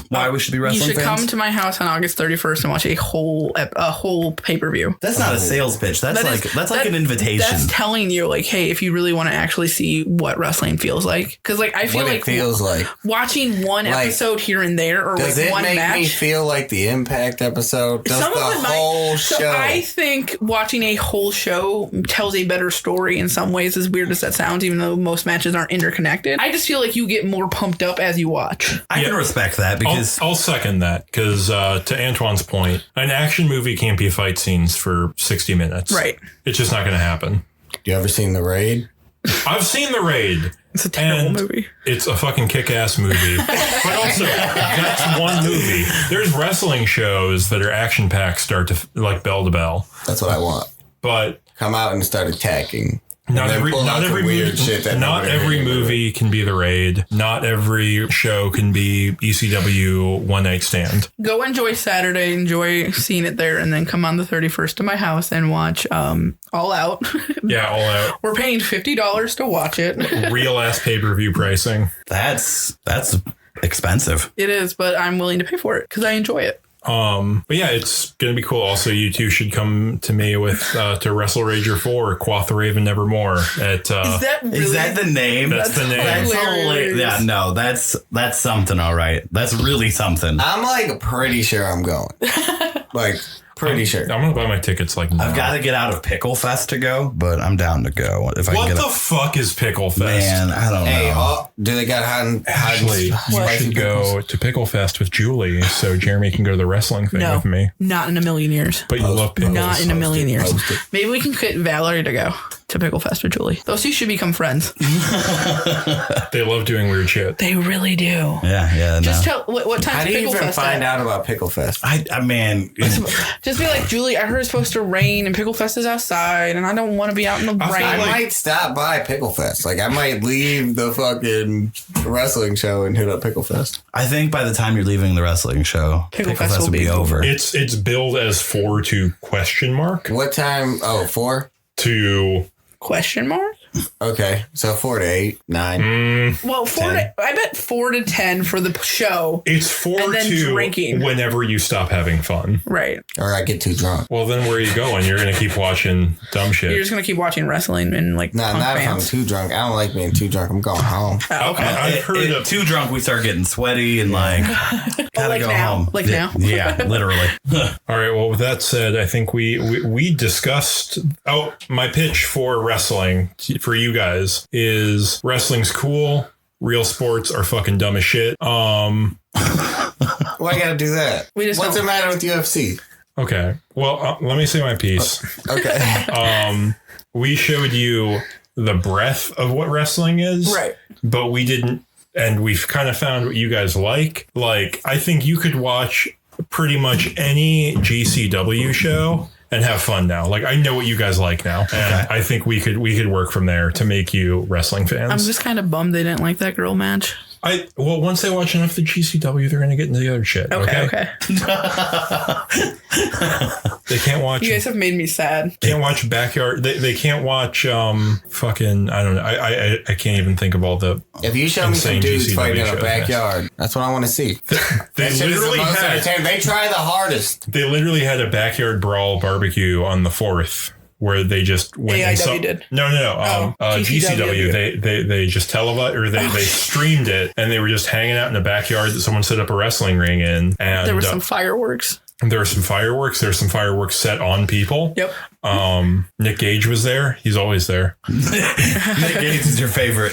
why we should be wrestling You should fans? come to my house on August 31st and watch a whole pay-per-view. That's not a sales pitch. That's like an invitation. That's telling you like, hey, if you really want to actually see what wrestling feels like, because like I feel what like it feels like watching one episode here and there or does Does it one make match. me feel like the Impact episode? Does Some of the it whole might. show? So I think watching a whole show tells a better story in some ways, as weird as that sounds, even though most matches aren't interconnected. I just feel like you get more pumped up as you watch. I can respect that because I'll second that because to Antoine's point, an action movie can't be fight scenes for 60 minutes. Right. It's just not going to happen. You ever seen The Raid? I've seen The Raid. It's a terrible and movie. It's a fucking kick-ass movie. But also, that's one movie. There's wrestling shows that are action-packed start to, like, bell to bell. That's what I want. But Come out and start attacking. not every weird shit that not every movie can be The Raid. Not every show can be ECW One Night Stand. Go enjoy Saturday, enjoy seeing it there, and then come on the 31st to my house and watch All Out. Yeah, All Out. We're paying $50 to watch it. Real ass pay-per-view pricing. that's expensive. It is, but I'm willing to pay for it because I enjoy it. But yeah, it's gonna be cool. Also, you two should come to me with to Wrestle Rager 4, Quoth the Raven Nevermore. At Is that really? Is that the name? That's the name. That's hilarious. Yeah, no, that's something. All right, that's really something. I'm like pretty sure I'm going. Like pretty sure. I'm gonna buy my tickets like now. I've got to get out of Pickle Fest to go, but I'm down to go if I What can the get. fuck is Pickle Fest? Man, I don't Hey, know. do they got hot and Actually, you spicy should pickles? go to Pickle Fest with Julie so Jeremy can go to the wrestling thing No, with me. not in a million years. But you love pickles. Not in a million years. Post it. Maybe we can get Valerie to go to Pickle Fest with Julie. Those two should become friends. They love doing weird shit. They really do. Yeah. Just No. tell what time How is do you Pickle even Fest find at? out about Pickle Fest? I mean, Just be like, Julie, I heard it's supposed to rain and Pickle Fest is outside and I don't want to be out in the I feel rain. I like- might stop by Pickle Fest. Like I might leave the fucking wrestling show and hit up Pickle Fest. I think by the time you're leaving the wrestling show, Pickle Fest will be over. It's billed as 4 to question mark What time? Oh, 4? to Question mark? Okay. So 4 to 8, 9. Well, 4 I bet 4 to 10 for the show. it's 4 And then to drinking. whenever you stop having fun. Right. Or I get too drunk. Well, then where are you going? You're gonna keep watching dumb You're shit. just going to keep watching wrestling and like Nah, punk not if I'm bands. too drunk. I don't like being too drunk. I'm going home. I've heard of Too drunk, we start getting sweaty and like gotta like go now. home. Like yeah, now. Yeah, literally. All right. Well, with that said, I think we discussed. Oh, my pitch for wrestling for you guys is wrestling's cool. Real sports are fucking dumb as shit. Why you gotta do that? We just What's don't- the matter with UFC? Okay. Well, let me say my piece. Okay. We showed you the breadth of what wrestling is, Right. but we didn't. And we've kind of found what you guys like. Like, I think you could watch pretty much any GCW show and have fun now. Like, I know what you guys like now, and I think we could work from there to make you wrestling fans. I'm just kind of bummed they didn't like that girl match. Well, once they watch enough of the GCW, they're gonna get into the other shit. Okay. They can't watch. You guys have made me sad. Can't watch backyard. They can't watch fucking. I don't know. I can't even think of all the. If you show me some Insane dudes GCW fighting in a shows, backyard, that's what I want to see. They That shit is the literally most had. entertaining. They try the hardest. They literally had a backyard brawl barbecue on the 4th. Where they just went AIW did. No. GCW. GCW. They just televised or they streamed it, and they were just hanging out in the backyard that someone set up a wrestling ring in, and There were some fireworks. there were some fireworks. There were some fireworks set on people. Yep. Nick Gage was there. He's always there. Nick Gage is your favorite.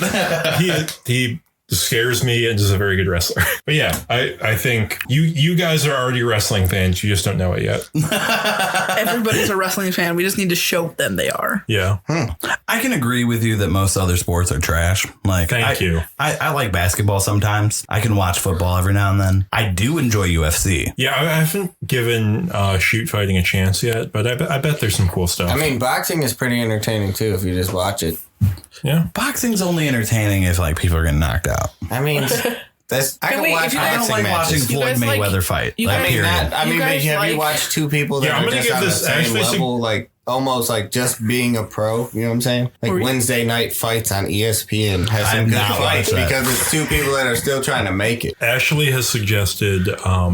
He scares me and is a very good wrestler. But yeah, I think you guys are already wrestling fans. You just don't know it yet. Everybody's a wrestling fan. We just need to show them they are. Yeah. I can agree with you that most other sports are trash. Like, Thank you. I like basketball sometimes. I can watch football every now and then. I do enjoy UFC. Yeah, I haven't given shoot fighting a chance yet, but I bet there's some cool stuff. I mean, boxing is pretty entertaining too if you just watch it. yeah. Boxing's only entertaining if like people are getting knocked out. I mean, that's I can wait, watch if you I don't boxing like matches. watching You Floyd guys like- Mayweather fight. you Like, guys- I mean, period. not, I You mean, but guys have you like- watched two people that Yeah, I'm are gonna just give on the this same actually level? Like, almost like just being a pro. You know what I'm saying? Like Wednesday night fights on ESPN has some good fights because it's two people that are still trying to make it. Ashley has suggested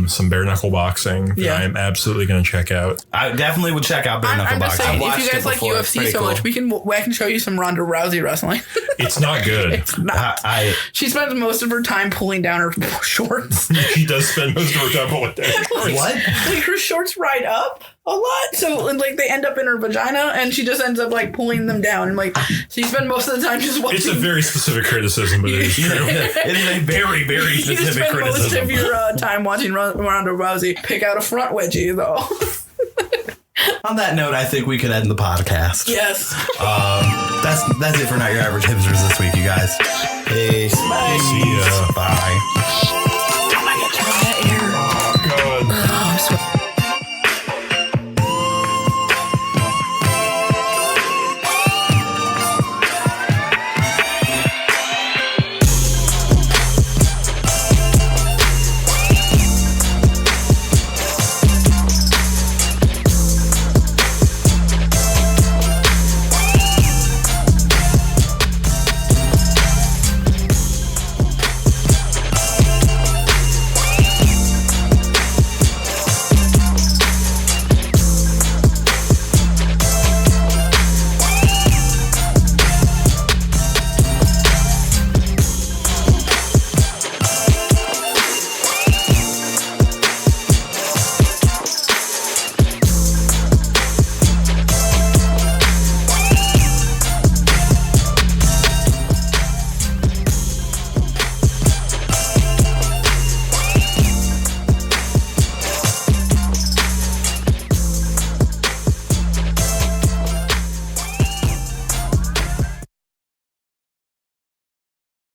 some bare knuckle boxing that I am absolutely going to check out. I definitely would check out bare knuckle boxing. Saying, if you guys like UFC so much, I can show you some Ronda Rousey wrestling. It's not good. It's not. She spends most of her time pulling down her shorts. She does spend most of her time pulling down her shorts. What? Like her shorts ride up a lot, so like they end up in her vagina, and she just ends up like pulling them down. And like, so you spend most of the time just watching. It's a very specific criticism, but it is true. It is a very, very specific criticism. Most of your time watching Ronda Rousey pick out a front wedgie, though. On that note, I think we could end the podcast. Yes. That's it for Not Your Average Hipsters this week, you guys. Peace. Bye. See ya. Bye.